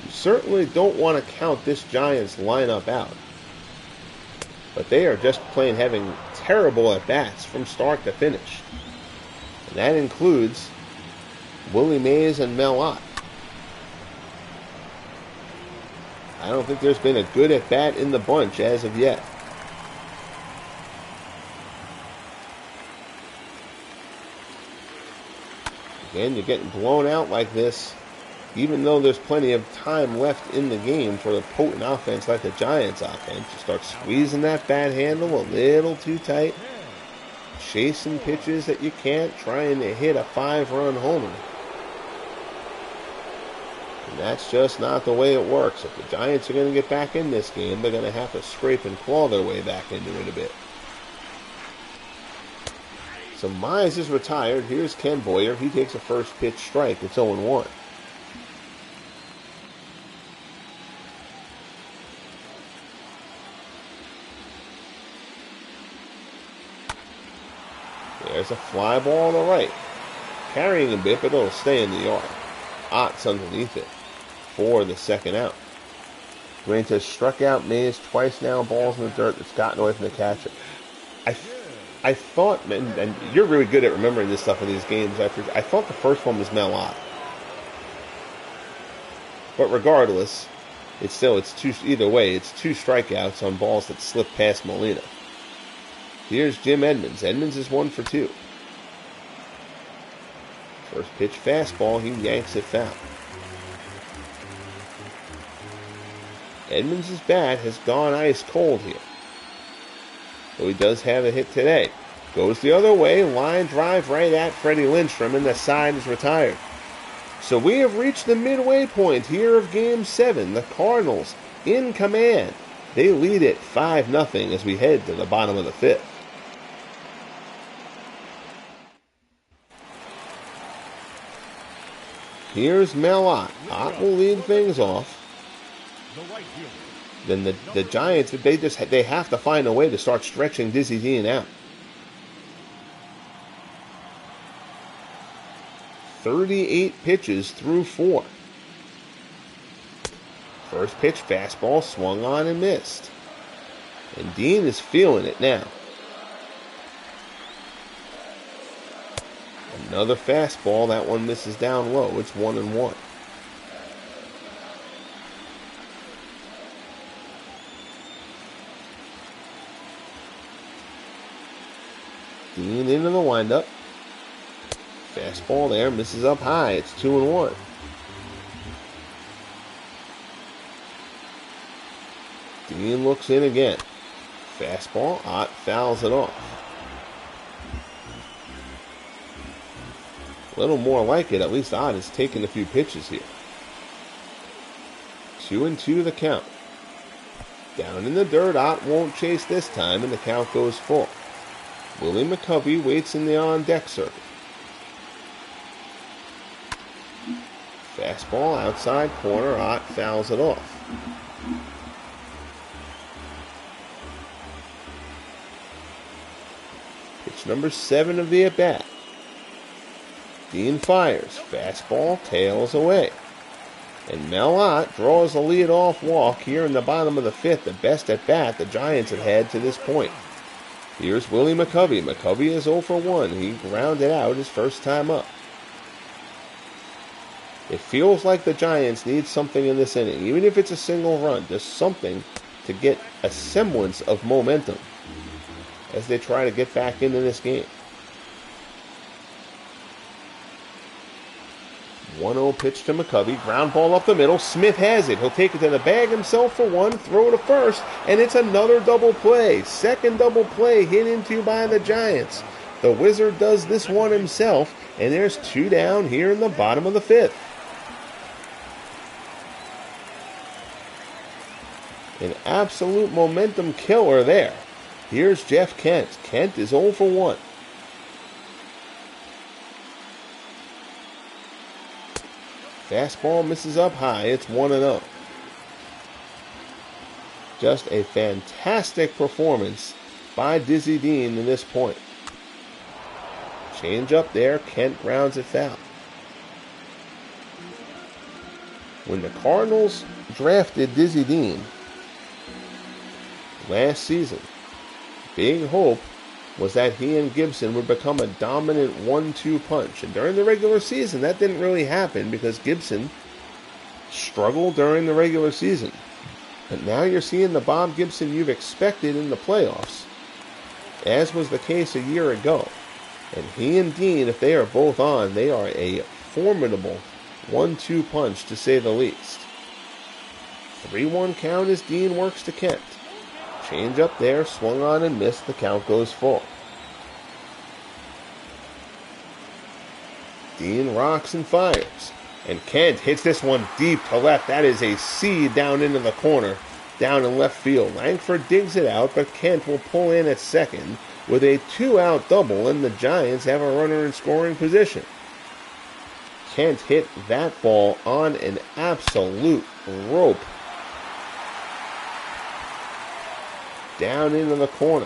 Speaker 1: You certainly don't want to count this Giants lineup out. But they are just plain having terrible at-bats from start to finish. And that includes Willie Mays and Mel Ott. I don't think there's been a good at-bat in the bunch as of yet. Again, you're getting blown out like this, even though there's plenty of time left in the game for the potent offense like the Giants offense. You start squeezing that bat handle a little too tight, chasing pitches that you can't, trying to hit a 5-run homer. And that's just not the way it works. If the Giants are going to get back in this game, they're going to have to scrape and claw their way back into it a bit. So Mize is retired. Here's Ken Boyer. He takes a first pitch strike. It's 0-1. There's a fly ball on the right. Carrying a bit, but it'll stay in the yard. Ott's underneath it for the second out. Grant has struck out Mays twice now. Balls in the dirt that's gotten away from the catcher. I thought, and you're really good at remembering this stuff in these games. I thought the first one was Mel Ott. But regardless, either way, it's 2 strikeouts on balls that slip past Molina. Here's Jim Edmonds. Edmonds is 1 for 2. First pitch fastball, he yanks it foul. Edmonds' bat has gone ice cold here. So he does have a hit today. Goes the other way, line drive right at Freddie Lindstrom, and the side is retired. So we have reached the midway point here of Game 7. The Cardinals in command. They lead it 5-0 as we head to the bottom of the 5th. Here's Mel Ott. Ott will lead things off. Then the Giants, they have to find a way to start stretching Dizzy Dean out. 38 pitches through 4. First pitch fastball swung on and missed. And Dean is feeling it now. Another fastball. That one misses down low. It's 1-1. Dean into the windup. Fastball there, misses up high. It's 2-1. Dean looks in again. Fastball, Ott fouls it off. A little more like it, at least Ott is taking a few pitches here. 2-2 the count. Down in the dirt, Ott won't chase this time, and the count goes full. Willie McCovey waits in the on-deck circle. Fastball outside corner, Ott fouls it off. Pitch number 7 of the at-bat. Dean fires. Fastball tails away. And Mel Ott draws a leadoff walk here in the bottom of the 5th, the best at-bat the Giants have had to this point. Here's Willie McCovey. McCovey is 0 for 1. He grounded out his first time up. It feels like the Giants need something in this inning, even if it's a single run, just something to get a semblance of momentum as they try to get back into this game. 1-0 pitch to McCovey. Ground ball up the middle. Smith has it. He'll take it to the bag himself for one. Throw to first. And it's another double play. Second double play hit into by the Giants. The Wizard does this one himself. And there's 2 down here in the bottom of the 5th. An absolute momentum killer there. Here's Jeff Kent. Kent is 0 for 1. Fastball misses up high. It's 1-0. Just a fantastic performance by Dizzy Dean to this point. Change up there. Kent grounds it foul. When the Cardinals drafted Dizzy Dean last season, big hope was that he and Gibson would become a dominant 1-2 punch. And during the regular season, that didn't really happen because Gibson struggled during the regular season. But now you're seeing the Bob Gibson you've expected in the playoffs, as was the case a year ago. And he and Dean, if they are both on, they are a formidable 1-2 punch, to say the least. 3-1 count as Dean works to Kent. Change up there, swung on and missed. The count goes full. Dean rocks and fires. And Kent hits this one deep to left. That is a seed down into the corner, down in left field. Langford digs it out, but Kent will pull in at second with a 2-out double, and the Giants have a runner in scoring position. Kent hit that ball on an absolute rope down into the corner.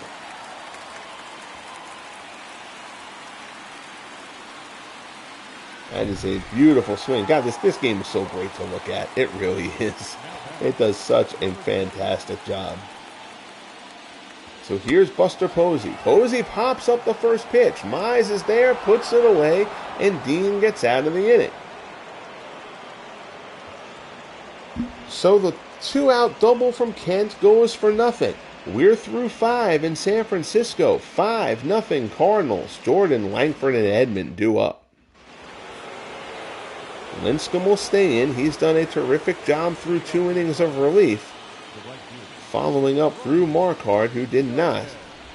Speaker 1: That is a beautiful swing. God, this game is so great to look at. It really is. It does such a fantastic job. So here's Buster Posey. Posey pops up the first pitch. Mize is there, puts it away, and Dean gets out of the inning. So the 2-out double from Kent goes for nothing. We're through 5 in San Francisco. 5-0 Cardinals. Jordan, Langford, and Edman due up. Lincecum will stay in. He's done a terrific job through 2 innings of relief, following up Drew Marquardt, who did not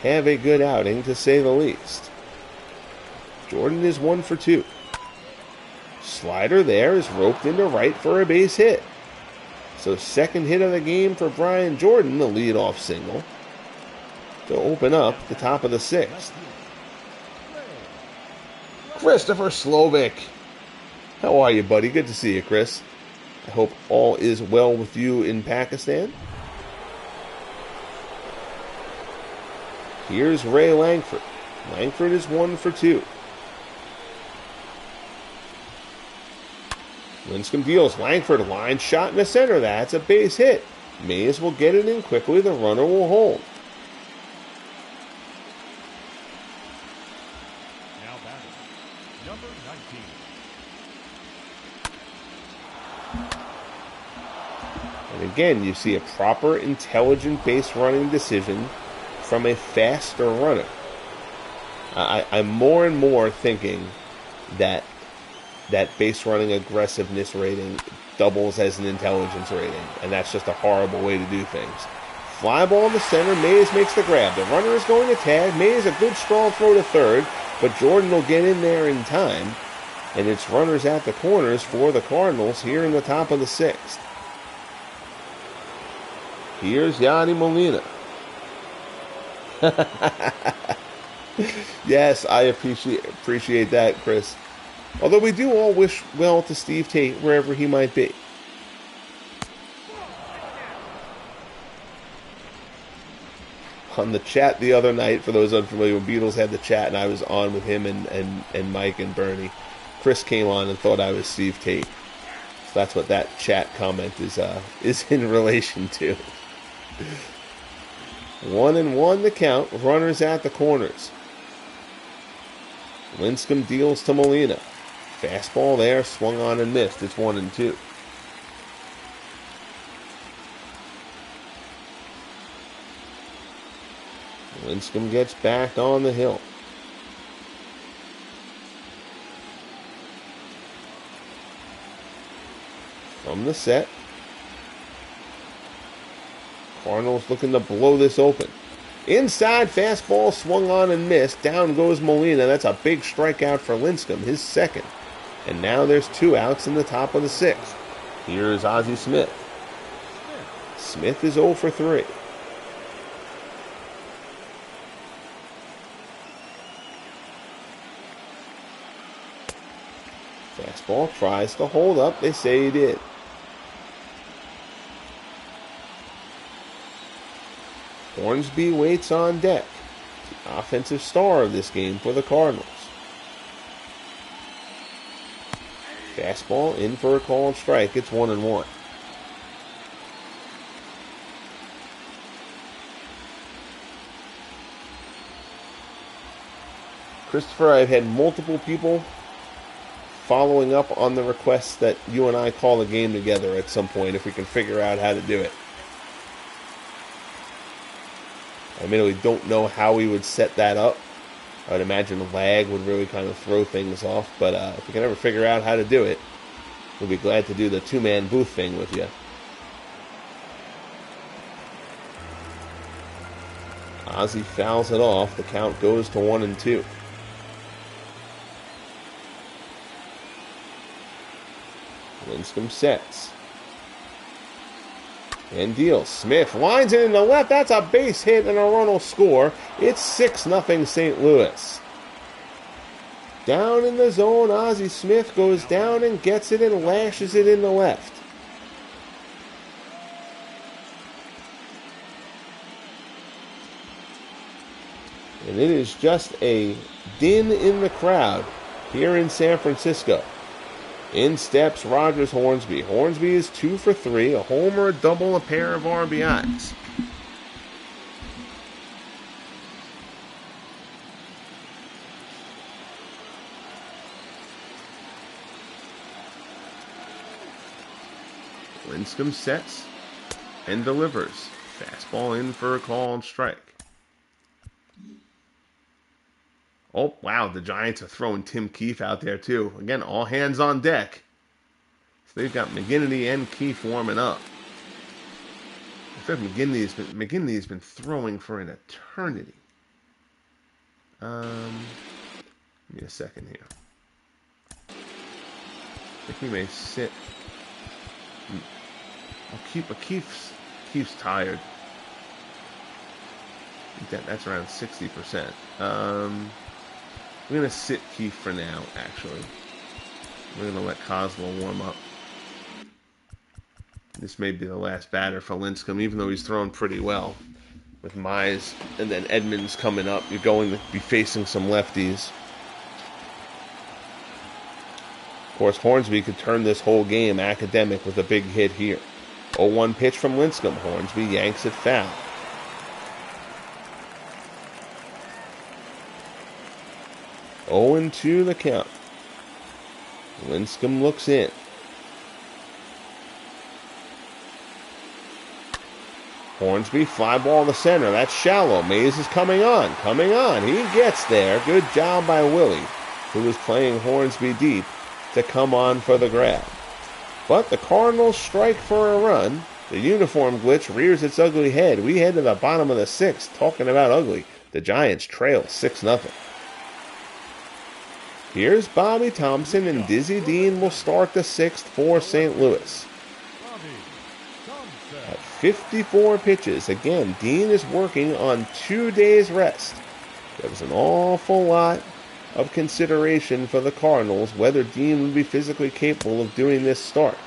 Speaker 1: have a good outing, to say the least. Jordan is 1 for 2. Slider there is roped into right for a base hit. So second hit of the game for Brian Jordan, the leadoff single, to open up the top of the 6th. Christopher Slovic. How are you, buddy? Good to see you, Chris. I hope all is well with you in Pakistan. Here's Ray Langford. Langford is 1 for 2. Lincecum deals. Langford, line shot in the center. That's a base hit. Mays will get it in quickly. The runner will hold.
Speaker 2: Now batting, number 19.
Speaker 1: And again, you see a proper, intelligent base running decision from a faster runner. I'm more and more thinking that base running aggressiveness rating doubles as an intelligence rating, and that's just a horrible way to do things. Fly ball to center. Mays makes the grab. The runner is going to tag. Mays a good strong throw to third, but Jordan will get in there in time. And it's runners at the corners for the Cardinals here in the top of the sixth. Here's Yadi Molina. Yes, I appreciate that, Chris. Although we do all wish well to Steve Tate wherever he might be. On the chat the other night, for those unfamiliar, Beatles had the chat, and I was on with him and Mike and Bernie. Chris came on and thought I was Steve Tate. So that's what that chat comment is in relation to. 1-1 the count. Runners at the corners. Lincecum deals to Molina. Fastball there, swung on and missed. It's 1-2. Lincecum gets back on the hill. From the set. Cardinals looking to blow this open. Inside, fastball swung on and missed. Down goes Molina. That's a big strikeout for Lincecum, his second. And now there's 2 outs in the top of the sixth. Here's Ozzie Smith. Smith is 0 for 3. Fastball tries to hold up. They say he did. Hornsby waits on deck. The offensive star of this game for the Cardinals. Fastball in for a called strike. It's 1-1. Christopher, I've had multiple people following up on the requests that you and I call a game together at some point if we can figure out how to do it. I really don't know how we would set that up. I would imagine lag would really kind of throw things off, but if we can ever figure out how to do it, we'll be glad to do the 2-man booth thing with you. Ozzie fouls it off. The count goes to 1-2. Lincecum sets. And deals. Smith lines it in the left. That's a base hit and a run will score. It's 6-0 St. Louis. Down in the zone, Ozzie Smith goes down and gets it and lashes it in the left. And it is just a din in the crowd here in San Francisco. In steps Rogers Hornsby. Hornsby is 2 for 3, a homer, a double, a pair of RBIs. Lincecum sets and delivers. Fastball in for a called strike. Oh, wow, the Giants are throwing Tim Keefe out there, too. Again, all hands on deck. So they've got McGinnity and Keefe warming up. In fact, McGinnity has been throwing for an eternity. Give me a second here. I think he may sit. Keefe's tired. I think that's around 60%. We're going to sit Keefe for now, actually. We're going to let Kozlov warm up. This may be the last batter for Lincecum, even though he's thrown pretty well. With Mize and then Edmonds coming up, you're going to be facing some lefties. Of course, Hornsby could turn this whole game academic with a big hit here. 0-1 pitch from Lincecum. Hornsby yanks it foul. Oh, 0-2 the count. Lincecum looks in. Hornsby, fly ball to center. That's shallow. Mays is coming on. He gets there. Good job by Willie, who was playing Hornsby deep, to come on for the grab. But the Cardinals strike for a run, The uniform glitch rears its ugly head. We head to the bottom of the 6th, talking about ugly. The Giants trail 6-0. Here's Bobby Thompson, and Dizzy Dean will start the 6th for St. Louis. At 54 pitches, again, Dean is working on 2 days rest. There was an awful lot of consideration for the Cardinals whether Dean would be physically capable of doing this start.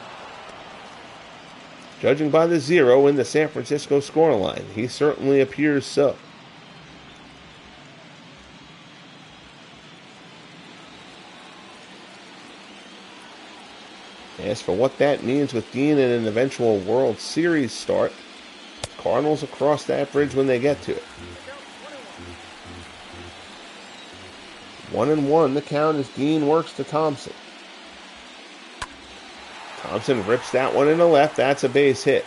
Speaker 1: Judging by the 0 in the San Francisco scoreline, he certainly appears so. As for what that means with Dean in an eventual World Series start, Cardinals will cross that bridge when they get to it. 1-1 the count as Dean works to Thompson. Thompson rips that one in the left. That's a base hit.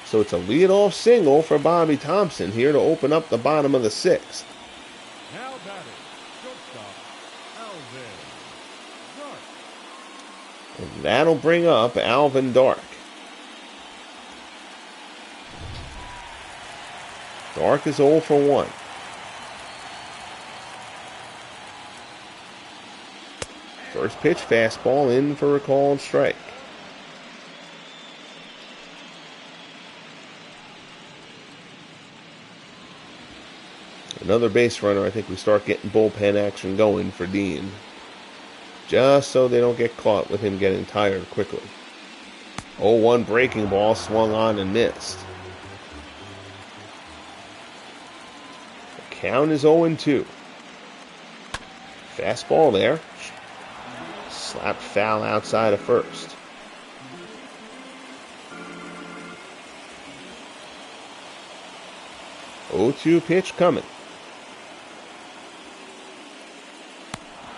Speaker 1: So it's a leadoff single for Bobby Thompson here to open up the bottom of the 6th.
Speaker 2: Now batting, shortstop, Alvin Dark.
Speaker 1: And that'll bring up Alvin Dark. Dark is 0 for 1. First pitch fastball in for a called strike. Another base runner. I think we start getting bullpen action going for Dean, just so they don't get caught with him getting tired quickly. 0-1 breaking ball swung on and missed. The count is 0-2. Fastball there. Slapped foul outside of first. Oh, 0-2 pitch coming.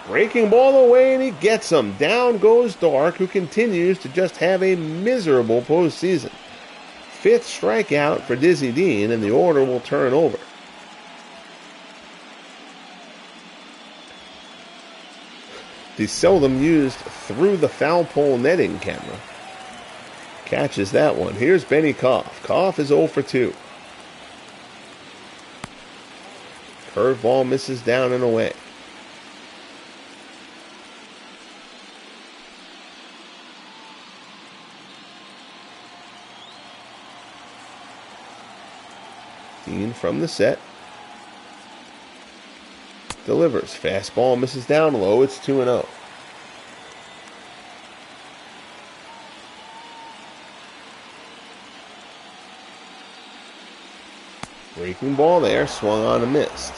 Speaker 1: Breaking ball away, and he gets him. Down goes Dark, who continues to just have a miserable postseason. 5th strikeout for Dizzy Dean, and the order will turn over. The seldom used through the foul pole netting camera catches that one. Here's Benny Koff. Koff is 0 for 2. Curveball misses down and away. Dean from the set. Delivers. Fastball misses down low. It's 2-0. Breaking ball there. Swung on and missed.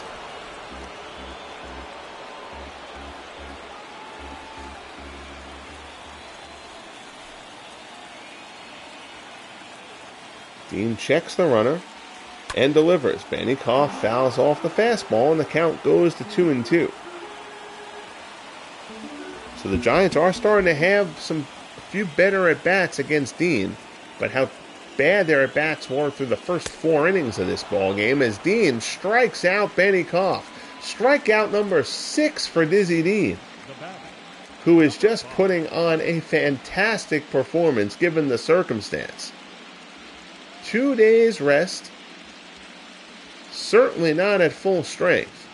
Speaker 1: Dean checks the runner and delivers. Benny Koff fouls off the fastball, and the count goes to 2-2. So the Giants are starting to have a few better at-bats against Dean, but how bad their at-bats were through the first 4 innings of this ball game as Dean strikes out Benny Koff. Strikeout number 6 for Dizzy Dean, who is just putting on a fantastic performance given the circumstance. 2 days rest. Certainly not at full strength.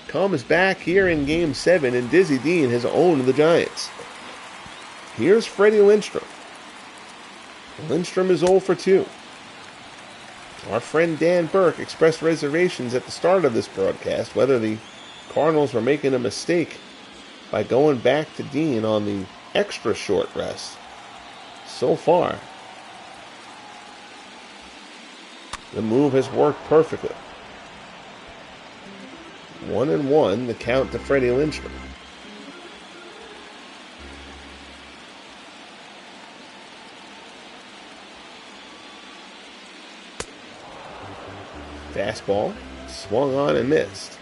Speaker 1: Comes back here in Game 7, and Dizzy Dean has owned the Giants. Here's Freddie Lindstrom. Lindstrom is 0 for 2. Our friend Dan Burke expressed reservations at the start of this broadcast whether the Cardinals were making a mistake by going back to Dean on the extra short rest. So far, the move has worked perfectly. 1-1, the count to Freddie Lindstrom. Fastball, swung on and missed.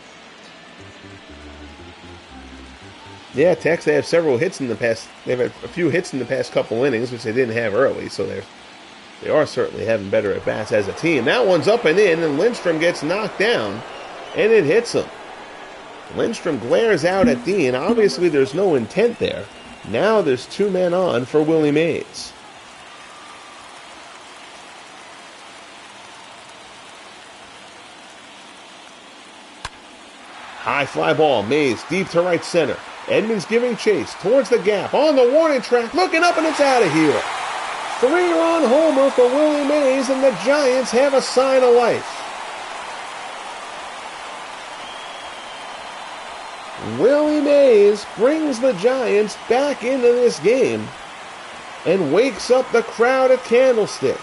Speaker 1: Yeah, Tex, they have several hits in the past. They've had a few hits in the past couple innings, which they didn't have early, so they are certainly having better at-bats as a team. That one's up and in, and Lindstrom gets knocked down, and it hits him. Lindstrom glares out at Dean. Obviously, there's no intent there. Now there's 2 men on for Willie Mays. High fly ball, Mays deep to right center. Edmonds giving chase towards the gap on the warning track, looking up and it's out of here. 3-run homer for Willie Mays, and the Giants have a sign of life. Willie Mays brings the Giants back into this game and wakes up the crowd at Candlestick.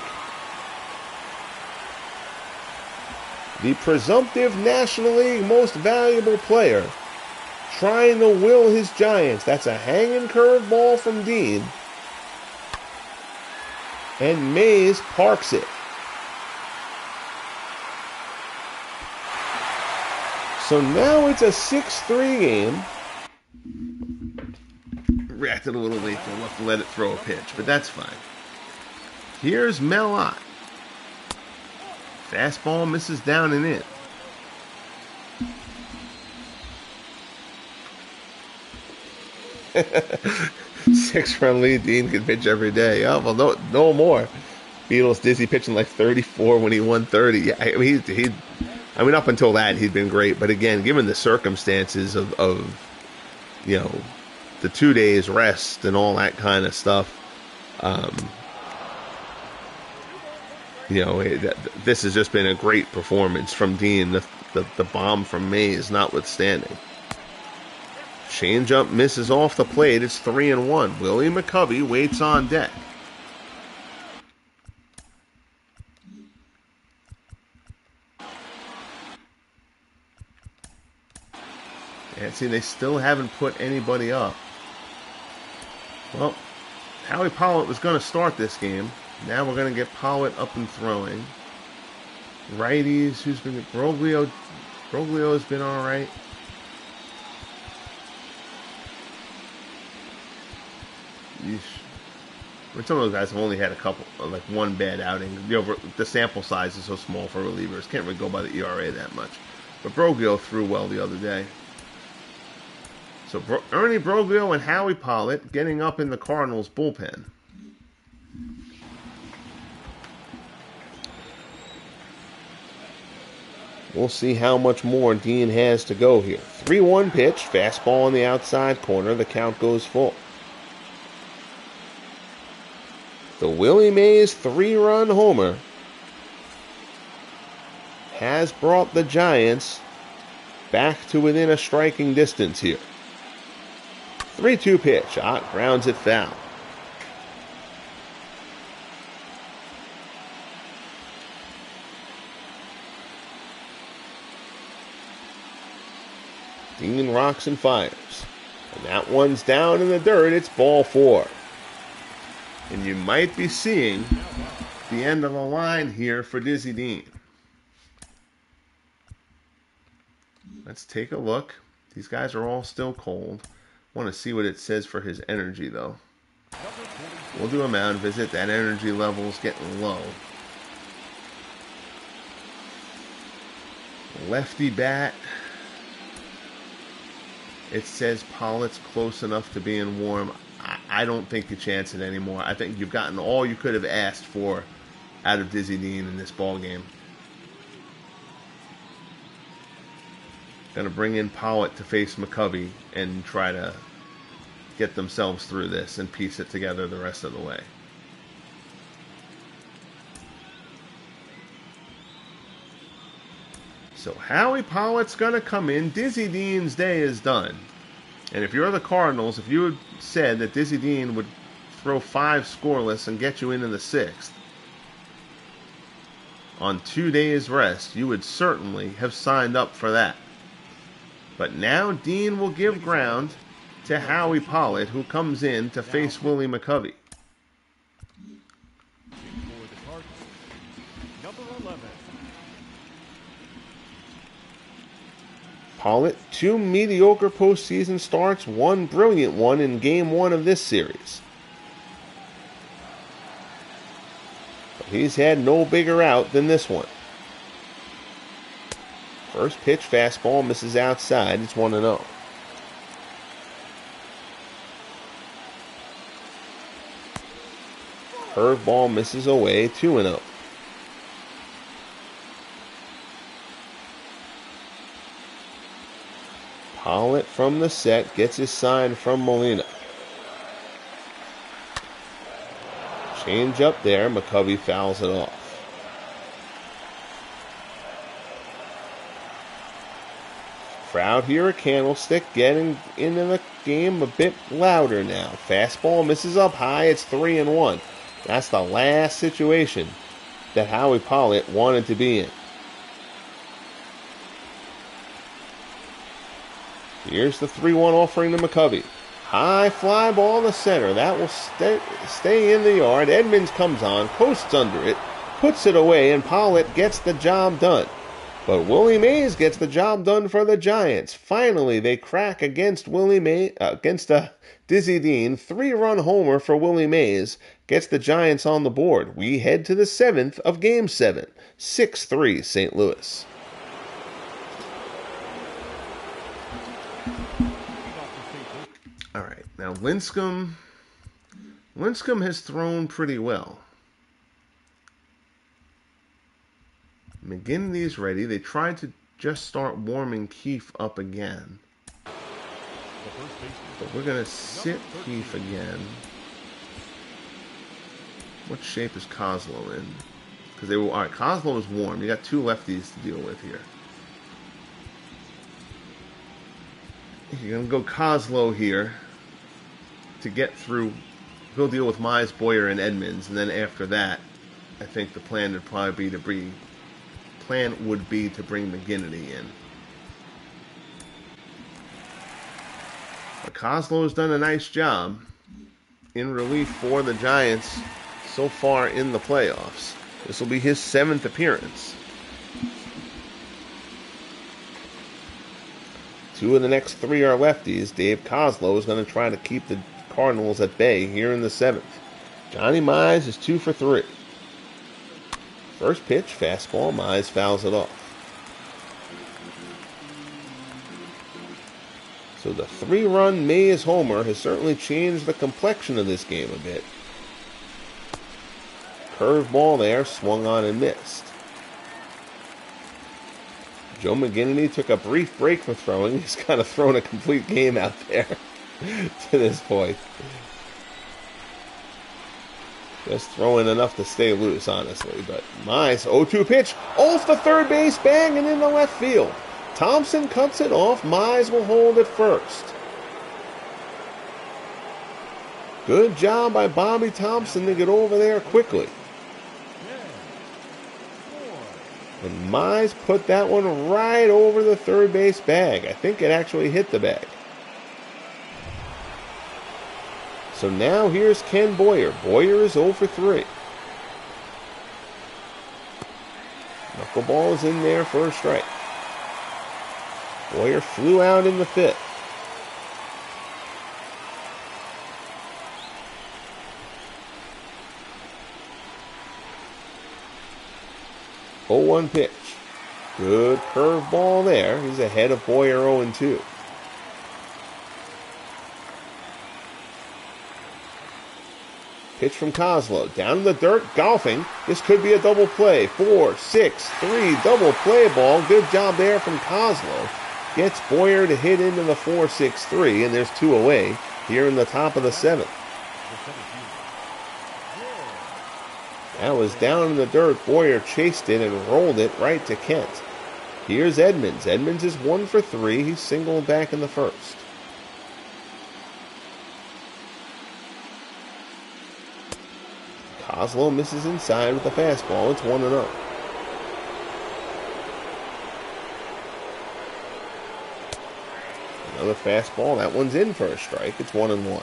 Speaker 1: The presumptive National League most valuable player trying to will his Giants. That's a hanging curveball from Dean. And Mays parks it. So now it's a 6-3 game. Reacted a little late, so we'll have to let it throw a pitch, but that's fine. Here's Melott. Fastball misses down and in. Six-run lead. Dean can pitch every day. Oh, well, no more. Beatles dizzy pitching like 34 when he won 30. Yeah, I mean, up until that, he'd been great. But again, given the circumstances of the 2 days rest and all that kind of stuff, this has just been a great performance from Dean. The bomb from Mays notwithstanding. Changeup misses off the plate. It's 3-1. Willie McCovey waits on deck. And see, they still haven't put anybody up. Well, Howie Pollitt was going to start this game. Now we're going to get Pollitt up and throwing. Righties, who's been... Broglio's been all right. Some of those guys have only had a couple, like one bad outing. The sample size is so small for relievers. Can't really go by the ERA that much. But Broglio threw well the other day. So Ernie Broglio and Howie Pollitt getting up in the Cardinals bullpen. We'll see how much more Dean has to go here. 3-1 pitch, fastball on the outside corner. The count goes full. The Willie Mays 3-run homer has brought the Giants back to within a striking distance here. 3-2 pitch. Ott grounds it foul. Dean rocks and fires. And that one's down in the dirt. It's ball 4. And you might be seeing the end of the line here for Dizzy Dean. Let's take a look. These guys are all still cold. Want to see what it says for his energy, though. We'll do a mound visit. That energy level's getting low. Lefty bat. It says Pollitt's close enough to being warm. I don't think you chance it anymore. I think you've gotten all you could have asked for out of Dizzy Dean in this ball game. Going to bring in Pollitt to face McCovey and try to get themselves through this and piece it together the rest of the way. So Howie Pollitt's going to come in. Dizzy Dean's day is done. And if you're the Cardinals, if you had said that Dizzy Dean would throw 5 scoreless and get you into the 6th on 2 days rest, you would certainly have signed up for that. But now Dean will give ground to Howie Pollitt, who comes in to face Willie McCovey. Pollitt, 2 mediocre postseason starts, 1 brilliant one in Game 1 of this series. But he's had no bigger out than this one. First pitch, fastball, misses outside. It's 1-0. Curveball misses away, 2-0. Pollitt from the set gets his sign from Molina. Change up there. McCovey fouls it off. Crowd here at Candlestick getting into the game a bit louder now. Fastball misses up high. It's 3-1. That's the last situation that Howie Pollitt wanted to be in. Here's the 3-1 offering to McCovey. High fly ball to center. That will stay in the yard. Edmonds comes on, posts under it, puts it away, and Pollitt gets the job done. But Willie Mays gets the job done for the Giants. Finally, they crack against Willie Mays, against Dizzy Dean. 3-run homer for Willie Mays gets the Giants on the board. We head to the 7th of Game 7. 6-3 St. Louis. All right, now Lincecum has thrown pretty well. McGinnity's ready. They tried to just start warming Keefe up again. But we're going to sit Keefe again. What shape is Kozlo in? Because they were, all right, Kozlo is warm. You got two lefties to deal with here. You're going to go Kozlo here to get through. He'll deal with Mize, Boyer, and Edmonds. And then after that, I think the plan would probably be to bring McGinnity in. But Kozlo's done a nice job in relief for the Giants so far in the playoffs. This will be his 7th appearance. 2 of the next 3 are lefties. Dave Kozlo is going to try to keep the Cardinals at bay here in the 7th. Johnny Mize is 2 for 3. First pitch, fastball. Mize fouls it off. So the 3-run Mays homer has certainly changed the complexion of this game a bit. Curveball there, swung on and missed. Joe McGinnity took a brief break from throwing. He's kind of thrown a complete game out there to this point. Just throwing enough to stay loose, honestly. But Mize, 0-2 pitch, off the third base bag and into left field. Thompson cuts it off. Mize will hold at first. Good job by Bobby Thompson to get over there quickly. And Mize put that one right over the third base bag. I think it actually hit the bag. So now here's Ken Boyer. Boyer is 0 for 3. Knuckleball is in there for a strike. Boyer flew out in the 5th. Oh, 0-1 pitch. Good curveball there. He's ahead of Boyer 0-2. Pitch from Kozlo. Down in the dirt, golfing. This could be a double play. 4-6-3 double play ball. Good job there from Kozlo. Gets Boyer to hit into the 4-6-3, and there's 2 away here in the top of the 7th. That was down in the dirt. Boyer chased it and rolled it right to Kent. Here's Edmonds. Edmonds is 1 for 3. He's singled back in the 1st. Kozlo misses inside with the fastball. It's 1-0. Another fastball. That one's in for a strike. It's 1-1.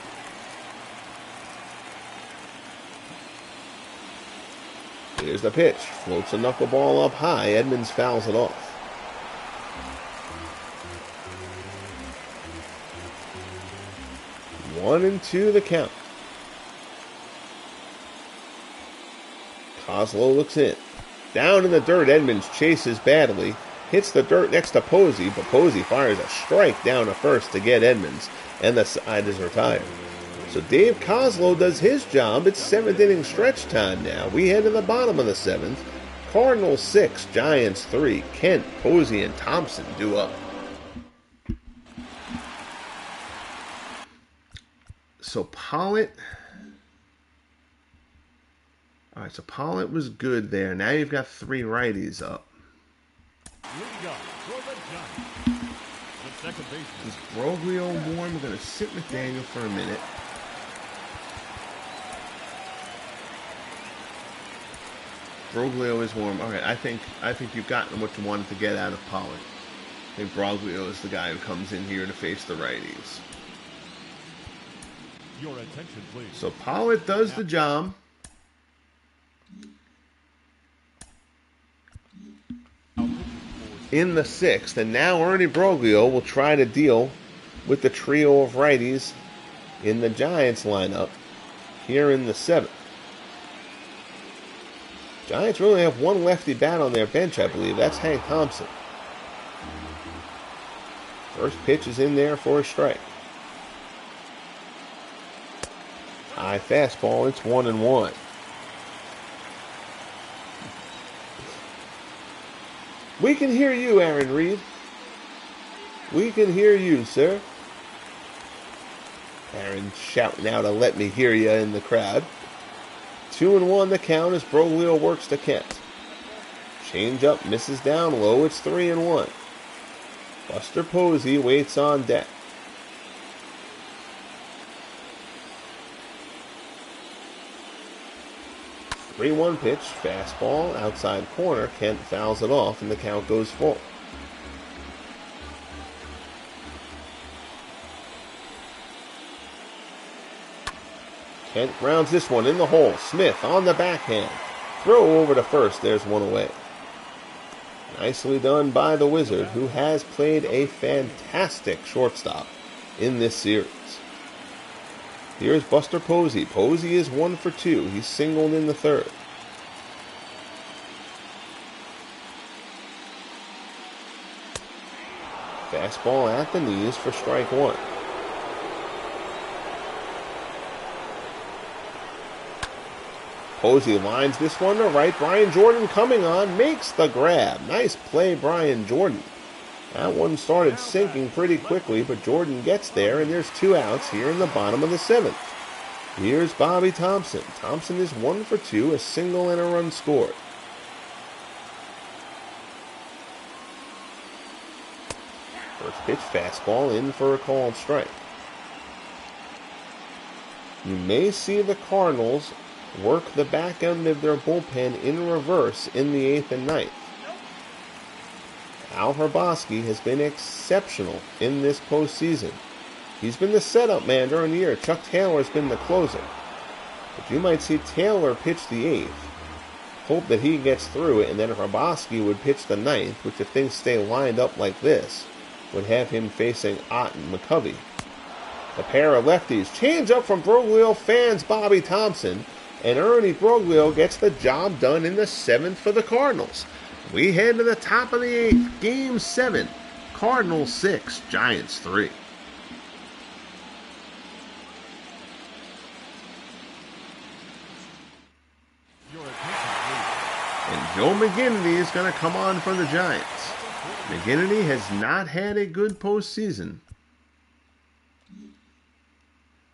Speaker 1: Here's the pitch. Floats a knuckleball up high. Edmonds fouls it off. One and 2 the count. Kozlo looks in. Down in the dirt, Edmonds chases badly. Hits the dirt next to Posey, but Posey fires a strike down to first to get Edmonds, and the side is retired. So Dave Kozlo does his job. It's 7th inning stretch time now. We head to the bottom of the 7th. Cardinals 6, Giants 3. Kent, Posey, and Thompson due up. so Pollitt. All right, so Pollitt was good there. Now you've got 3 righties up.
Speaker 2: Leading up for the Giants, the second baseman.
Speaker 1: Is Broglio warm? We're going to sit McDaniel for a minute. Broglio is warm. All right, I think you've gotten what you wanted to get out of Pollitt. I think Broglio is the guy who comes in here to face the righties.
Speaker 2: Your attention, please.
Speaker 1: So Pollitt does the job. In the 6th, and now Ernie Broglio will try to deal with the trio of righties in the Giants lineup here in the 7th. Giants really have one lefty bat on their bench, I believe. That's Hank Thompson. First pitch is in there for a strike. High fastball, it's 1-1. We can hear you, Aaron Reed. We can hear you, sir. Aaron shouting out, "Let me hear you" in the crowd. 2-1 the count as Broglio works to Kent. Change up, misses down low. It's 3-1. Buster Posey waits on deck. The 3-1 pitch, fastball, outside corner. Kent fouls it off, and the count goes full. Kent grounds this one in the hole. Smith on the backhand. Throw over to first. There's one away. Nicely done by the Wizard, who has played a fantastic shortstop in this series. Here's Buster Posey. Posey is 1 for 2. He's singled in the 3rd. Fastball at the knees for strike 1. Posey lines this one to right. Brian Jordan coming on, makes the grab. Nice play, Brian Jordan. That one started sinking pretty quickly, but Jordan gets there, and there's 2 outs here in the bottom of the 7th. Here's Bobby Thompson. Thompson is 1 for 2, a single and a run scored. First pitch, fastball in for a called strike. You may see the Cardinals work the back end of their bullpen in reverse in the 8th and 9th. Al Hrabosky has been exceptional in this postseason. He's been the setup man during the year. Chuck Taylor has been the closer. But you might see Taylor pitch the 8th, hope that he gets through it, and then Hrabosky would pitch the 9th, which if things stay lined up like this, would have him facing Ott and McCovey. A pair of lefties. Change up from Broglio fans Bobby Thompson, and Ernie Broglio gets the job done in the 7th for the Cardinals. We head to the top of the 8th, Game 7. Cardinals 6, Giants 3. And Joe McGinnity is going to come on for the Giants. McGinnity has not had a good postseason.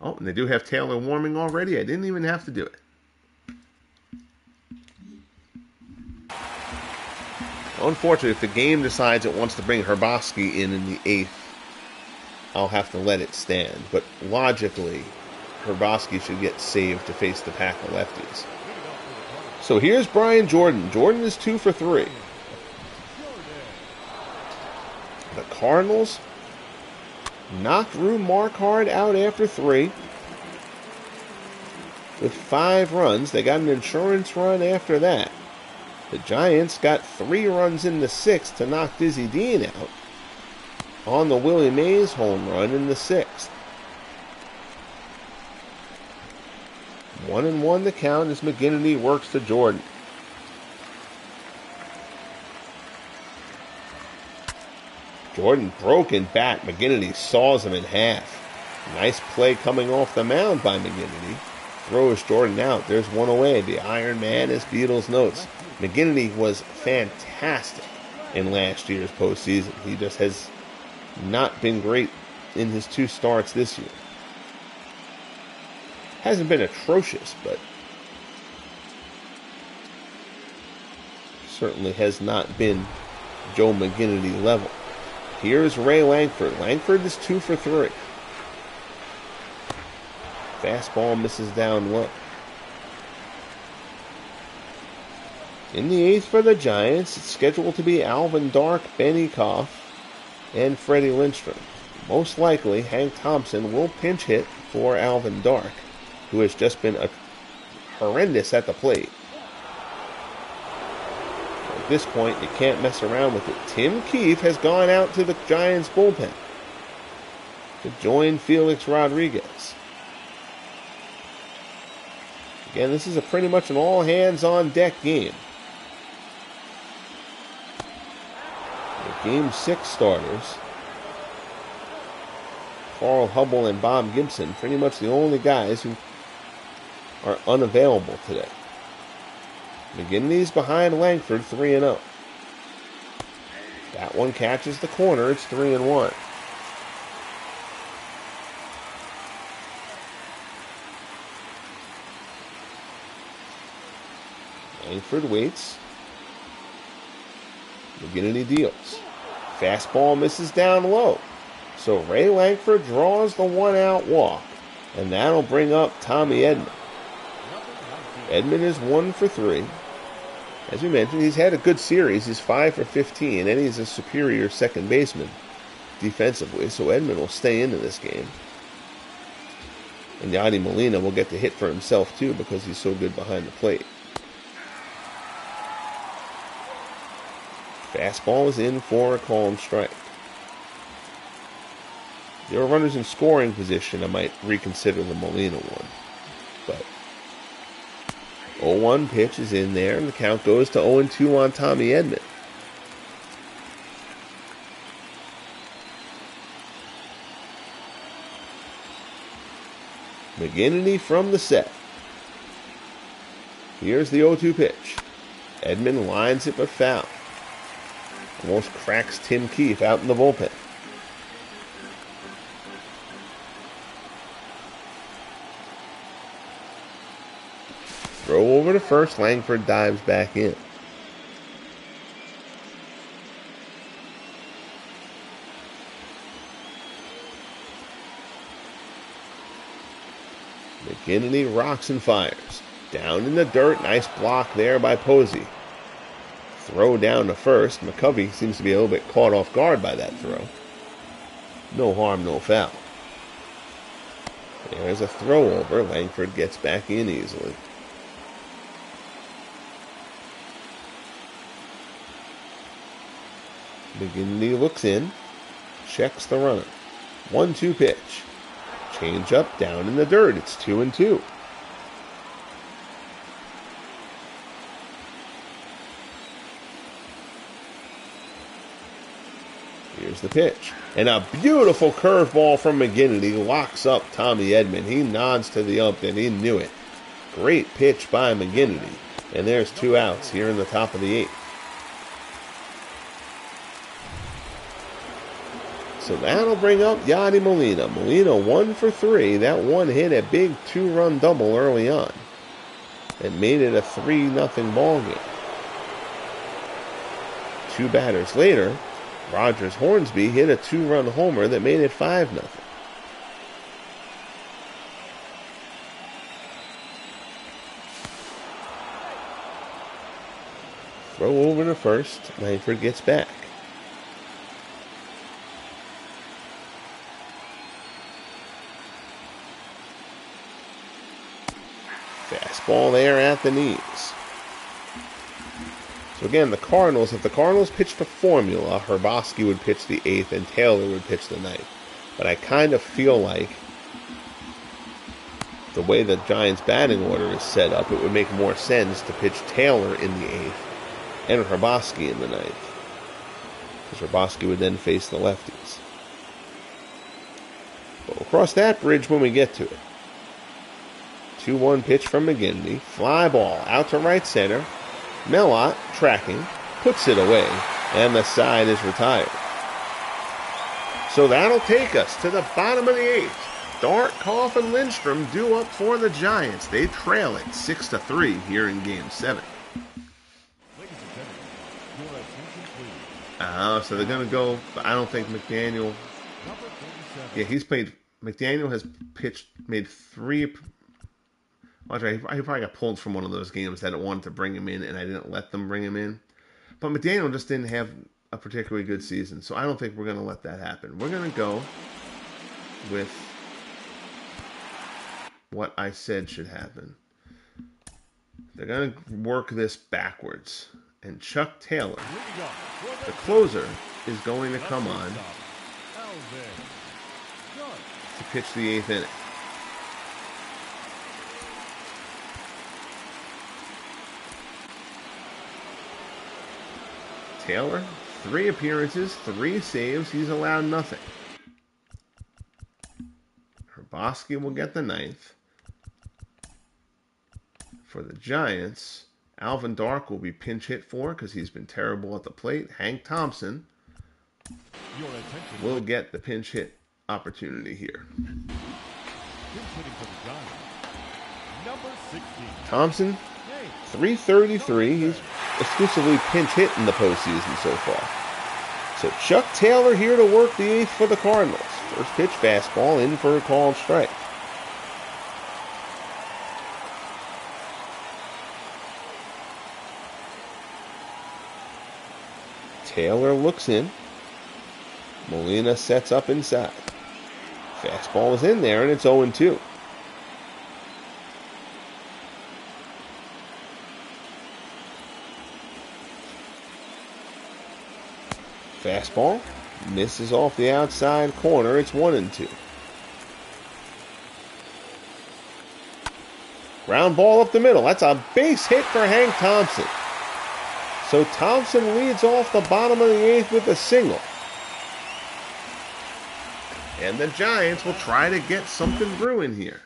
Speaker 1: Oh, and they do have Taylor warming already. I didn't even have to do it. Unfortunately, if the game decides it wants to bring Hrabosky in the 8th, I'll have to let it stand. But logically, Hrabosky should get saved to face the pack of lefties. So here's Brian Jordan. Jordan is 2 for 3. The Cardinals knocked Rue Marquard out after 3 with 5 runs. They got an insurance run after that. The Giants got 3 runs in the 6th to knock Dizzy Dean out on the Willie Mays home run in the 6th. 1-1 the count as McGinnity works to Jordan. Jordan broken bat. McGinnity saws him in half. Nice play coming off the mound by McGinnity. Throws Jordan out. There's one away. The Iron Man, as Beatles notes. McGinnity was fantastic in last year's postseason. He just has not been great in his 2 starts this year. Hasn't been atrocious, but certainly has not been Joe McGinnity level. Here's Ray Langford. Langford is 2 for 3. Fastball misses down low. In the 8th for the Giants, it's scheduled to be Alvin Dark, Benny Koff, and Freddie Lindstrom. Most likely, Hank Thompson will pinch hit for Alvin Dark, who has just been horrendous at the plate. At this point, you can't mess around with it. Tim Keefe has gone out to the Giants bullpen to join Felix Rodriguez. Again, this is pretty much an all-hands-on-deck game. The Game 6 starters, Carl Hubble and Bob Gibson, pretty much the only guys who are unavailable today. McGinnity's behind Langford 3-0. That one catches the corner. It's 3-1. Langford waits. McGinnity deals. Fastball misses down low. So Ray Langford draws the 1-out walk, and that'll bring up Tommy Edman. Edman is 1 for 3. As we mentioned, he's had a good series. He's 5 for 15, and he's a superior second baseman defensively, so Edman will stay into this game. And Yadi Molina will get to hit for himself, too, because he's so good behind the plate. Fastball is in for a called strike. If there are runners in scoring position, I might reconsider the Molina one. But 0-1 pitch is in there, and the count goes to 0-2 on Tommy Edman. McGinnity from the set. Here's the 0-2 pitch. Edman lines it but foul. Almost cracks Tim Keefe out in the bullpen. Throw over to first. Langford dives back in. McGinnity rocks and fires. Down in the dirt. Nice block there by Posey. Throw down to first. McCovey seems to be a little bit caught off guard by that throw. No harm, no foul. There's a throw over. Langford gets back in easily. McGinnity looks in. Checks the runner. 1-2 pitch. Change up down in the dirt. It's 2-2. Here's the pitch. And a beautiful curveball from McGinnity locks up Tommy Edman. He nods to the ump and he knew it. Great pitch by McGinnity. And there's 2 outs here in the top of the 8th. So that'll bring up Yadi Molina. Molina 1 for 3. That one hit a big 2-run double early on. It made it a 3-0 ball game. 2 batters later, Rogers Hornsby hit a 2-run homer that made it 5-0. Throw over to first. Langford gets back. Fastball there at the knees. So again, the Cardinals, if the Cardinals pitched a formula, Herboski would pitch the 8th and Taylor would pitch the 9th. But I kind of feel like the way the Giants' batting order is set up, it would make more sense to pitch Taylor in the 8th and Herboski in the 9th. Because Herboski would then face the lefties. But we'll cross that bridge when we get to it. 2-1 pitch from McGinnity. Fly ball out to right center. Mellott, tracking, puts it away, and the side is retired. So that'll take us to the bottom of the 8th. start, Koff and Lindstrom due up for the Giants. They trail it 6-3 here in Game 7. So they're going to go, but I don't think McDaniel... Yeah, McDaniel has made 3... Watch, he probably got pulled from one of those games that wanted to bring him in, and I didn't let them bring him in. But McDaniel just didn't have a particularly good season, so I don't think we're going to let that happen. We're going to go with what I said should happen. They're going to work this backwards. And Chuck Taylor, the closer, is going to come on to pitch the 8th inning. Taylor, 3 appearances, 3 saves. He's allowed nothing. Herboski will get the 9th. For the Giants, Alvin Dark will be pinch hit for because he's been terrible at the plate. Hank Thompson will get the pinch hit opportunity here. Thompson, 333. He's exclusively pinch hit in the postseason so far. So Chuck Taylor here to work the 8th for the Cardinals. First pitch fastball in for a called strike. Taylor looks in. Molina sets up inside. Fastball is in there, and it's 0-2. Fastball misses off the outside corner. It's 1-2. Ground ball up the middle. That's a base hit for Hank Thompson. So Thompson leads off the bottom of the 8th with a single. And the Giants will try to get something brewing here.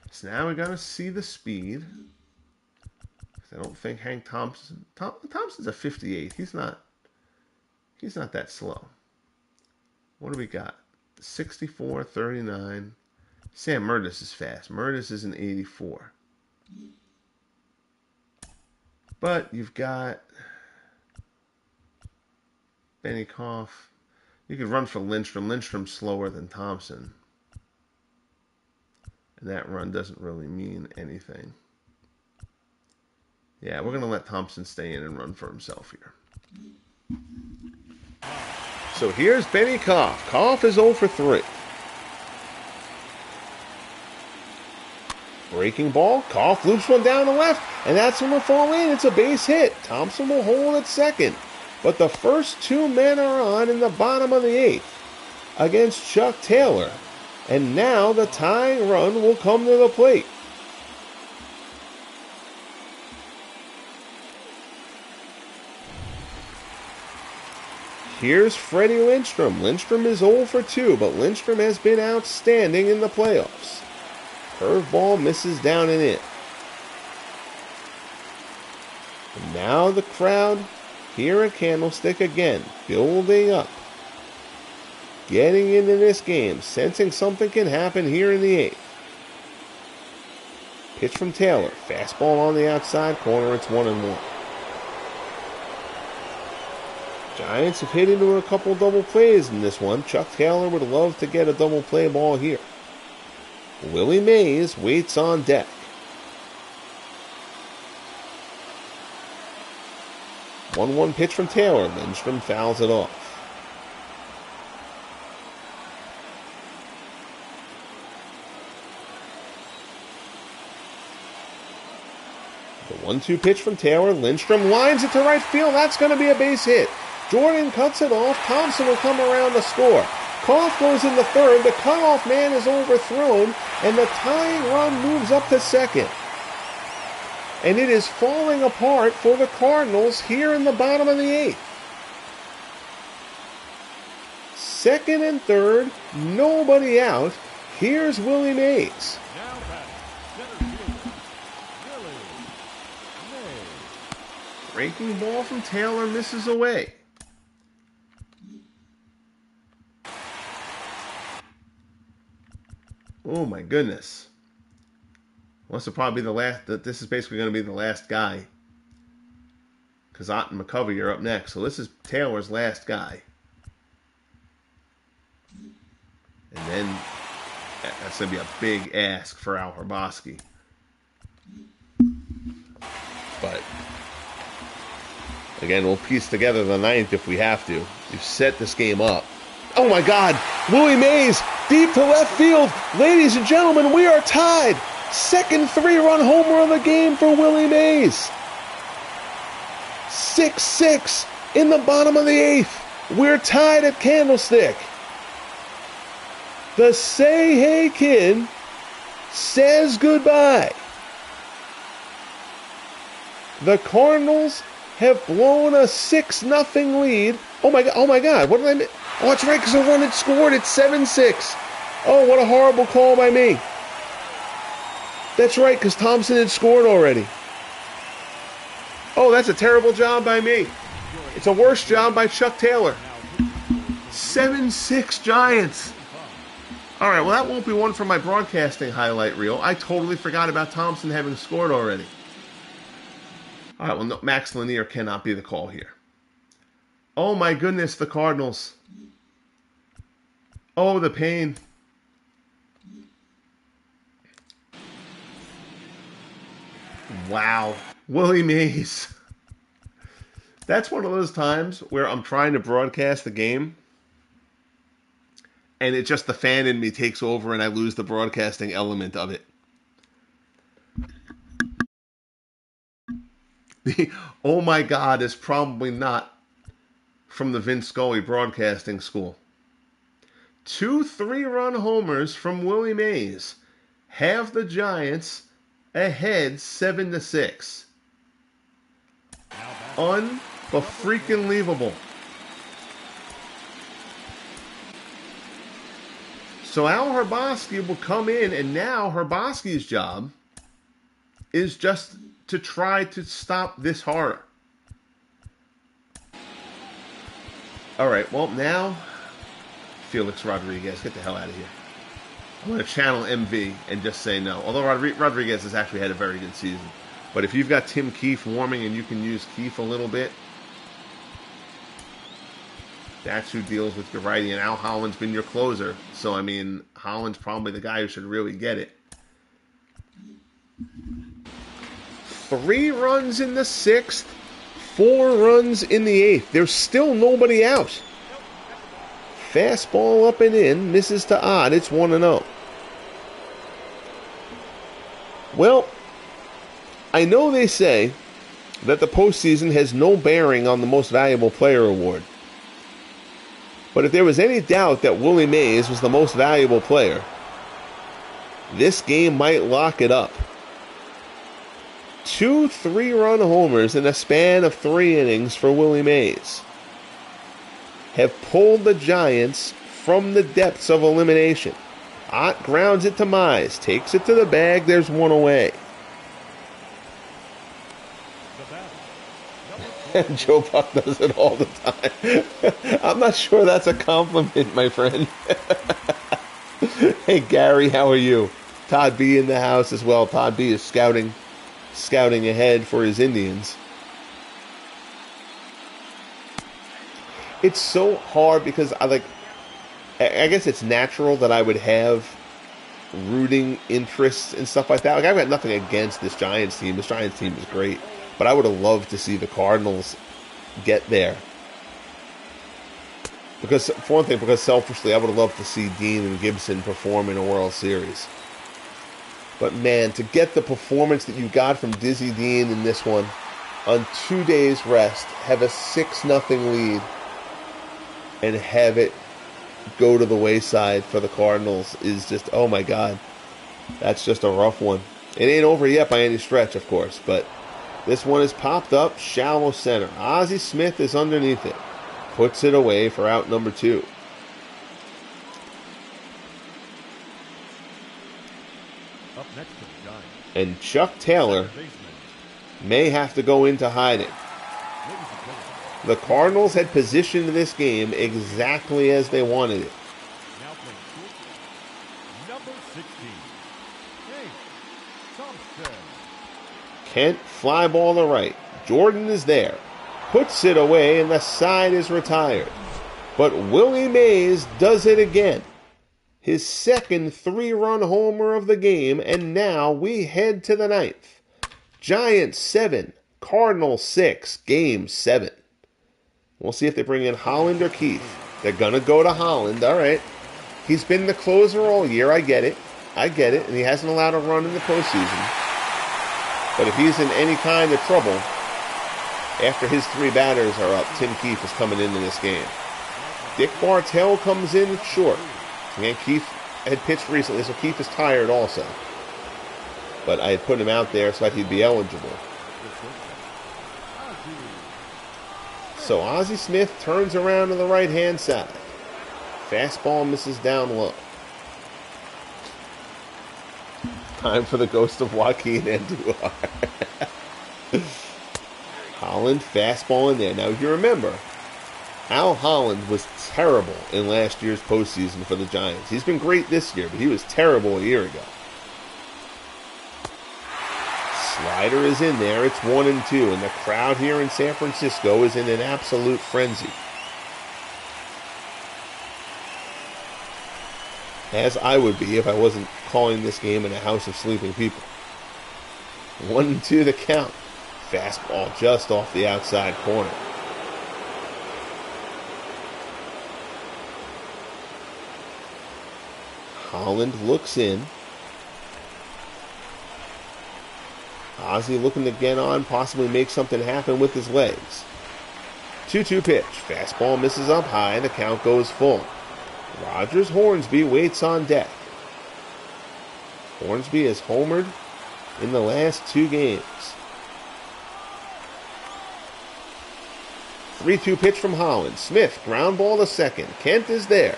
Speaker 1: So now we got to see the speed. I don't think Hank Thompson... Thompson's a 58. He's not that slow. What do we got? 64, 39. Sam Murtis is fast. Murtis is an 84. But you've got Benny Koff. You could run for Lindstrom. Lindstrom's slower than Thompson. And that run doesn't really mean anything. Yeah, we're going to let Thompson stay in and run for himself here. So here's Benny Koff. Koff is 0 for 3. Breaking ball. Koff loops one down the left, and that's going to fall in. It's a base hit. Thompson will hold at second. But the first 2 men are on in the bottom of the 8th against Chuck Taylor. And now the tying run will come to the plate. Here's Freddie Lindstrom. Lindstrom is 0 for 2, but Lindstrom has been outstanding in the playoffs. Curveball misses down and in. And now the crowd here at Candlestick again, building up. Getting into this game, sensing something can happen here in the 8th. Pitch from Taylor. Fastball on the outside corner. It's 1-1. Giants have hit into a couple double plays in this one. Chuck Taylor would love to get a double play ball here. Willie Mays waits on deck. One pitch from Taylor. Lindstrom fouls it off. The 1-2 pitch from Taylor. Lindstrom lines it to right field. That's going to be a base hit. Jordan cuts it off. Thompson will come around to score. Koff goes in the 3rd. The cutoff man is overthrown, and the tying run moves up to second. And it is falling apart for the Cardinals here in the bottom of the 8th. 2nd and 3rd, nobody out. Here's Willie Mays. Breaking ball from Taylor misses away. Oh my goodness. Well, this will probably be the last. This is basically going to be the last guy. Because Ott and McCovey are up next. So this is Taylor's last guy. And then that's going to be a big ask for Al Hrabosky. But again, we'll piece together the ninth if we have to. We've set this game up. Oh my God! Willie Mays, deep to left field. Ladies and gentlemen, we are tied. Second 3-run homer of the game for Willie Mays. 6-6 in the bottom of the 8th. We're tied at Candlestick. The Say Hey Kid says goodbye. The Cardinals have blown a 6-0 lead. Oh my God, what did I miss? Oh, that's right, because the run had scored. It's 7-6. Oh, what a horrible call by me. That's right, because Thompson had scored already. Oh, that's a terrible job by me. It's a worse job by Chuck Taylor. 7-6 Giants. All right, well, that won't be one for my broadcasting highlight reel. I totally forgot about Thompson having scored already. All right, well, no, Max Lanier cannot be the call here. Oh, my goodness, the Cardinals. Oh, the pain. Wow. Willie Mays. That's one of those times where I'm trying to broadcast the game and it just the fan in me takes over and I lose the broadcasting element of it. The oh my God is probably not from the Vince Scully Broadcasting School. 2 3-run homers from Willie Mays have the Giants ahead 7-6. Unbefreaking-leavable. So Al Hrabosky will come in, and now Hrabosky's job is just to try to stop this horror. All right, well, now, Felix Rodriguez, get the hell out of here. I'm going to channel MV and just say no. Although Rodriguez has actually had a very good season. But if you've got Tim Keefe warming and you can use Keefe a little bit, that's who deals with your righty. And Al Holland's been your closer. So, I mean, Holland's probably the guy who should really get it. 3 runs in the 6th, 4 runs in the 8th. There's still nobody out. Fastball up and in, misses to Ott. It's 1-0. Well, I know they say that the postseason has no bearing on the most valuable player award. But if there was any doubt that Willie Mays was the most valuable player, this game might lock it up. 2 3-run homers in a span of 3 innings for Willie Mays have pulled the Giants from the depths of elimination. Ott grounds it to Mize, takes it to the bag, there's 1 away. And Joe Buck does it all the time. I'm not sure that's a compliment, my friend. Hey, Gary, how are you? Todd B in the house as well. Todd B is scouting ahead for his Indians. It's so hard because I guess it's natural that I would have rooting interests and stuff like that. Like, I've got nothing against this Giants team. This Giants team is great. But I would have loved to see the Cardinals get there. Because, for one thing, because selfishly, I would have loved to see Dean and Gibson perform in a World Series. But, man, to get the performance that you got from Dizzy Dean in this one, on 2 days' rest, have a 6-0 lead, and have it go to the wayside for the Cardinals is just, oh, my God. That's just a rough one. It ain't over yet by any stretch, of course, but this one is popped up, shallow center. Ozzie Smith is underneath it. Puts it away for out number 2.
Speaker 2: Up next to the Giants.
Speaker 1: And Chuck Taylor may have to go into hiding. The Cardinals had positioned this game exactly as they wanted it.
Speaker 2: Number 16. Nate Thompson.
Speaker 1: Kent, fly ball to right. Jordan is there. Puts it away, and the side is retired. But Willie Mays does it again. His second 3-run homer of the game, and now we head to the ninth. Giants 7, Cardinals 6, Game 7. We'll see if they bring in Holland or Keith. They're going to go to Holland, all right. He's been the closer all year, I get it, and he hasn't allowed a run in the postseason. But if he's in any kind of trouble, after his 3 batters are up, Tim Keith is coming into this game. Dick Bartell comes in short. And Keith had pitched recently, so Keith is tired also. But I had put him out there so that he'd be eligible. So Ozzie Smith turns around to the right-hand side. Fastball misses down low. Time for the ghost of Joaquin Andujar. Holland, fastball in there. Now, if you remember, Al Holland was terrible in last year's postseason for the Giants. He's been great this year, but he was terrible a year ago. Slider is in there. It's 1-2, and the crowd here in San Francisco is in an absolute frenzy. As I would be if I wasn't calling this game in a house of sleeping people. 1-2 the count. Fastball just off the outside corner. Holland looks in. Ozzie looking to get on, possibly make something happen with his legs. 2-2 pitch. Fastball misses up high. The count goes full. Rogers Hornsby waits on deck. Hornsby has homered in the last 2 games. 3-2 pitch from Holland. Smith, ground ball to second. Kent is there.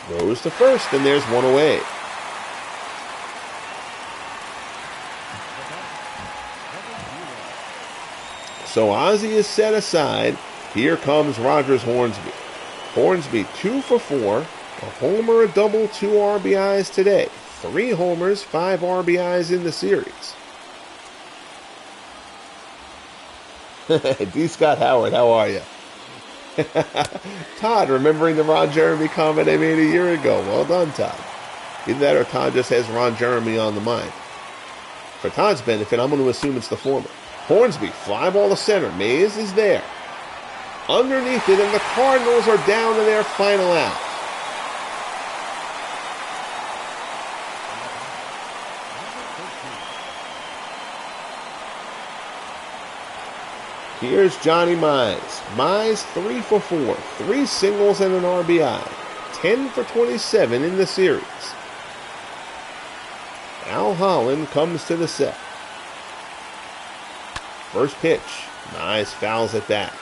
Speaker 1: Throws to first, and there's one away. So Ozzie is set aside. Here comes Rogers Hornsby. Hornsby 2 for 4. A homer, a double, 2 RBIs today. 3 homers, 5 RBIs in the series. D. Scott Howard, how are you? Todd, remembering the Ron Jeremy comment I made a year ago. Well done, Todd. Either that or Todd just has Ron Jeremy on the mind. For Todd's benefit, I'm going to assume it's the former. Hornsby, fly ball to center. Mays is there. Underneath it, and the Cardinals are down to their final out. Here's Johnny Mize. Mize 3 for 4. 3 singles and an RBI. 10 for 27 in the series. Al Holland comes to the set. First pitch. Mize fouls it back.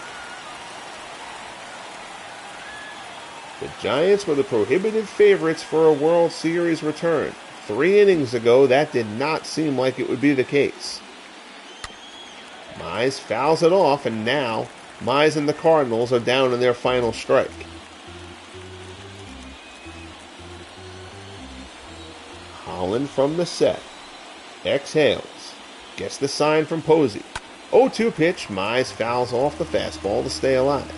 Speaker 1: The Giants were the prohibitive favorites for a World Series return. 3 innings ago, that did not seem like it would be the case. Mize fouls it off, and now Mize and the Cardinals are down in their final strike. Holland from the set. Exhales. Gets the sign from Posey. 0-2 pitch. Mize fouls off the fastball to stay alive.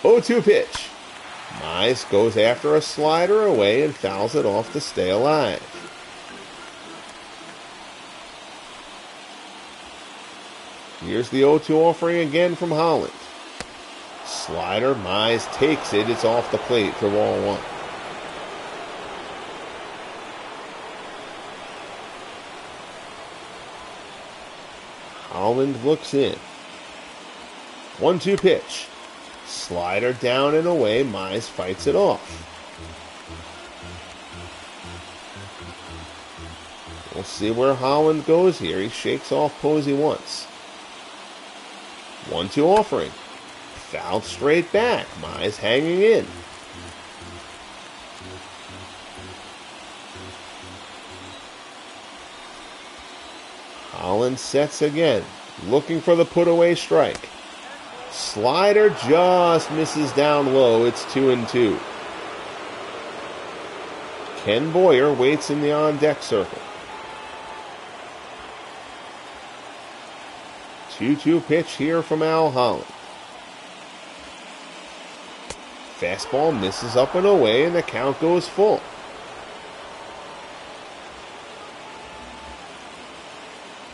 Speaker 1: Oh, 2 pitch. Mize goes after a slider away and fouls it off to stay alive. Here's the 0-2 offering again from Holland. Slider, Mize takes it. It's off the plate for ball 1. Holland looks in. 1-2 pitch. Slider down and away. Mize fights it off. We'll see where Holland goes here. He shakes off Posey once. 1-2 offering. Fouled straight back. Mize hanging in. Holland sets again, looking for the put-away strike. Slider just misses down low. It's 2-2. Ken Boyer waits in the on-deck circle. 2-2 pitch here from Al Holland. Fastball misses up and away, and the count goes full.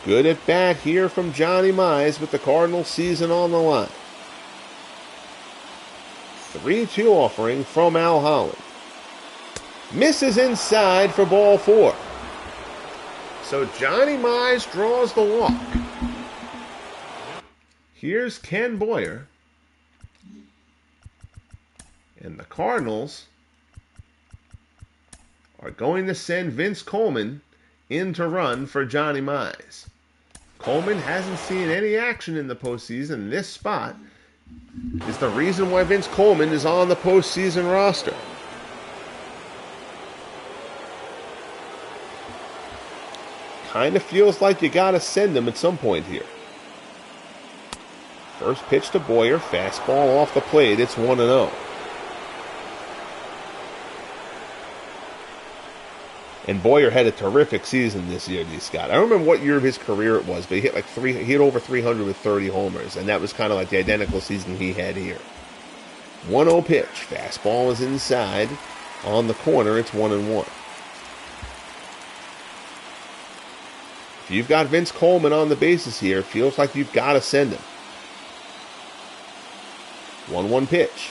Speaker 1: Good at bat here from Johnny Mize with the Cardinals season on the line. 3-2 offering from Al Holland. Misses inside for ball 4. So Johnny Mize draws the walk. Here's Ken Boyer. And the Cardinals are going to send Vince Coleman in to run for Johnny Mize. Coleman hasn't seen any action in the postseason. This spot is the reason why Vince Coleman is on the postseason roster. Kind of feels like you got to send him at some point here. First pitch to Boyer, fastball off the plate. It's 1-0. And Boyer had a terrific season this year, D. Scott. I don't remember what year of his career it was, but he hit over 300 with 30 homers, and that was kind of like the identical season he had here. 1-0 pitch. Fastball is inside. On the corner, it's 1-1. If you've got Vince Coleman on the bases here, it feels like you've got to send him. 1-1 pitch.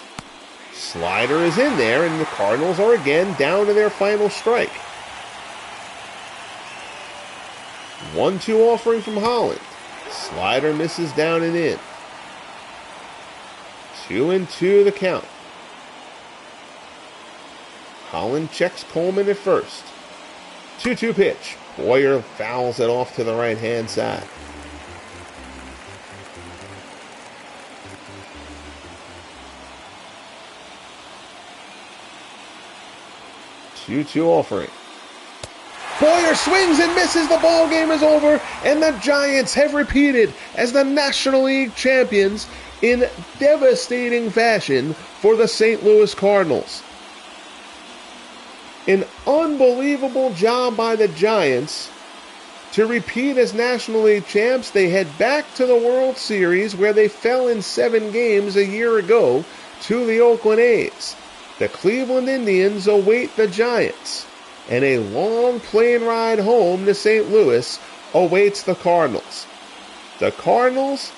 Speaker 1: Slider is in there, and the Cardinals are again down to their final strike. 1-2 offering from Holland. Slider misses down and in. 2-2 the count. Holland checks Coleman at first. 2-2 pitch. Boyer fouls it off to the right-hand side. Two offering. Boyer swings and misses. The ball game is over, and the Giants have repeated as the National League champions in devastating fashion for the St. Louis Cardinals. An unbelievable job by the Giants to repeat as National League champs. They head back to the World Series where they fell in 7 games a year ago to the Oakland A's. The Cleveland Indians await the Giants, and a long plane ride home to St. Louis awaits the Cardinals. The Cardinals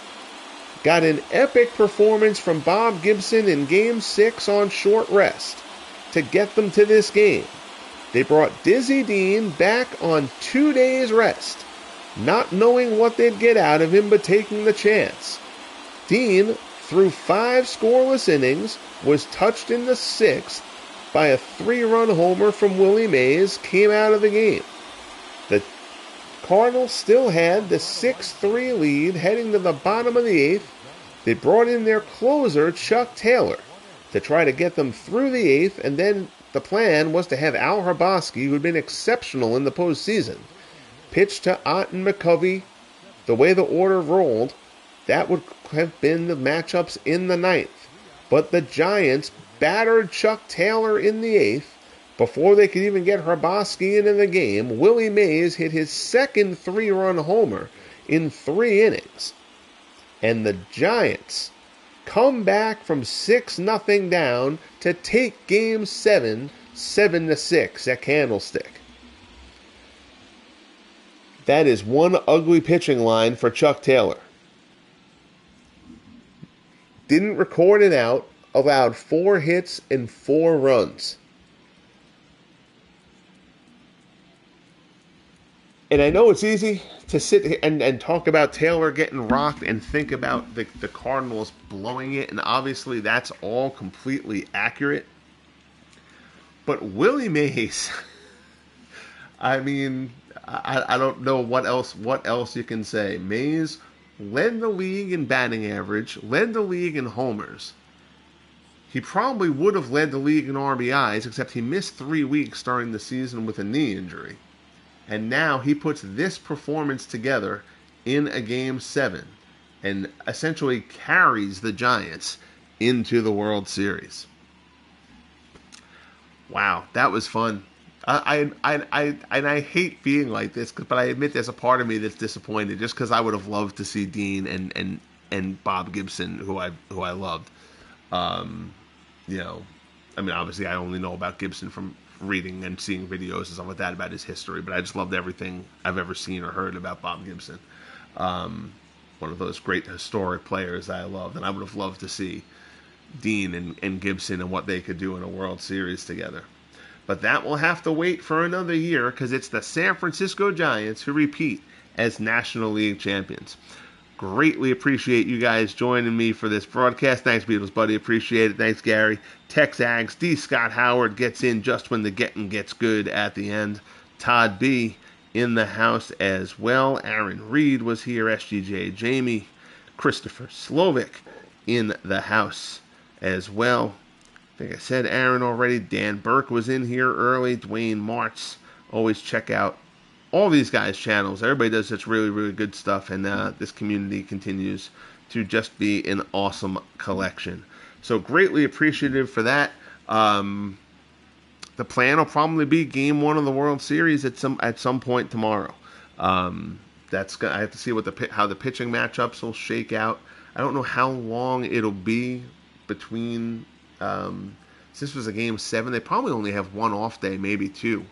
Speaker 1: got an epic performance from Bob Gibson in Game 6 on short rest to get them to this game. They brought Dizzy Dean back on 2 days rest, not knowing what they'd get out of him but taking the chance. Dean, through 5 scoreless innings, was touched in the 6th by a 3-run homer from Willie Mays, came out of the game. The Cardinals still had the 6-3 lead heading to the bottom of the 8th. They brought in their closer, Chuck Taylor, to try to get them through the 8th, and then the plan was to have Al Hrabosky, who had been exceptional in the postseason, pitch to Ott and McCovey. The way the order rolled, that would have been the matchups in the 9th. But the Giants battered Chuck Taylor in the 8th. Before they could even get Hrabosky into the game, Willie Mays hit his second 3-run homer in 3 innings. And the Giants come back from 6-0 down to take Game 7, 7-6 at Candlestick. That is one ugly pitching line for Chuck Taylor. Didn't record it out, allowed 4 hits and 4 runs. And I know it's easy to sit here and talk about Taylor getting rocked and think about the Cardinals blowing it, and obviously that's all completely accurate. But Willie Mays, I mean, I don't know what else you can say. Mays led the league in batting average, led the league in homers. He probably would have led the league in RBIs, except he missed 3 weeks during the season with a knee injury. And now he puts this performance together in a Game 7. and essentially carries the Giants into the World Series. Wow, that was fun. I hate being like this, but I admit there's a part of me that's disappointed, just because I would have loved to see Dean and Bob Gibson, who I loved. Um, you know, I mean, obviously I only know about Gibson from reading and seeing videos and stuff like that about his history, but I just loved everything I've ever seen or heard about Bob Gibson. Um, One of those great historic players that I loved, and I would have loved to see Dean and Gibson and what they could do in a World Series together. But that will have to wait for another year, because it's the San Francisco Giants who repeat as National League champions. Greatly appreciate you guys joining me for this broadcast. Thanks, Beatles, buddy. Appreciate it. Thanks, Gary. Texags, D. Scott Howard gets in just when the getting gets good at the end. Todd B. in the house as well. Aaron Reed was here. SGJ Jamie. Christopher Slovic in the house as well. I think I said Aaron already. Dan Burke was in here early. Dwayne Martz. Always check out all these guys' channels. Everybody does such really, really good stuff, and this community continues to just be an awesome collection. So greatly appreciative for that. The plan will probably be Game 1 of the World Series at some point tomorrow. I have to see how the pitching matchups will shake out. I don't know how long it'll be between. Since this was a Game 7, they probably only have one off day, maybe two.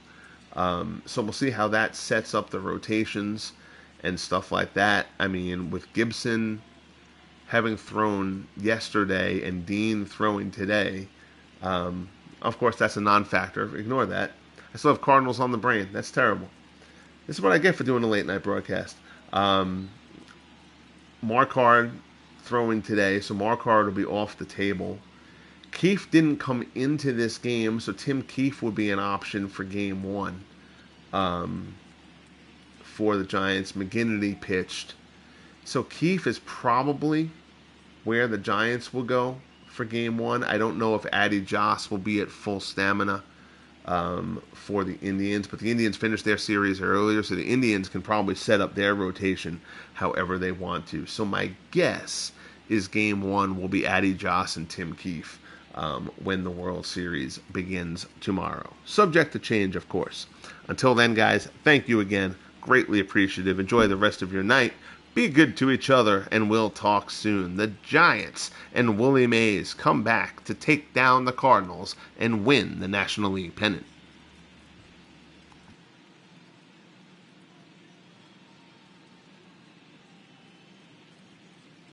Speaker 1: So we'll see how that sets up the rotations and stuff like that. I mean, with Gibson having thrown yesterday and Dean throwing today, of course that's a non-factor. Ignore that. I still have Cardinals on the brain. That's terrible. This is what I get for doing a late night broadcast. Marquard throwing today, so Marquard will be off the table. Keefe didn't come into this game, so Tim Keefe would be an option for Game 1 for the Giants. McGinnity pitched. So Keefe is probably where the Giants will go for Game 1. I don't know if Addy Joss will be at full stamina for the Indians, but the Indians finished their series earlier, so the Indians can probably set up their rotation however they want to. So my guess is Game 1 will be Addy Joss and Tim Keefe. When the World Series begins tomorrow. Subject to change, of course. Until then, guys, thank you again. Greatly appreciative. Enjoy the rest of your night. Be good to each other, and we'll talk soon. The Giants and Willie Mays come back to take down the Cardinals and win the National League pennant.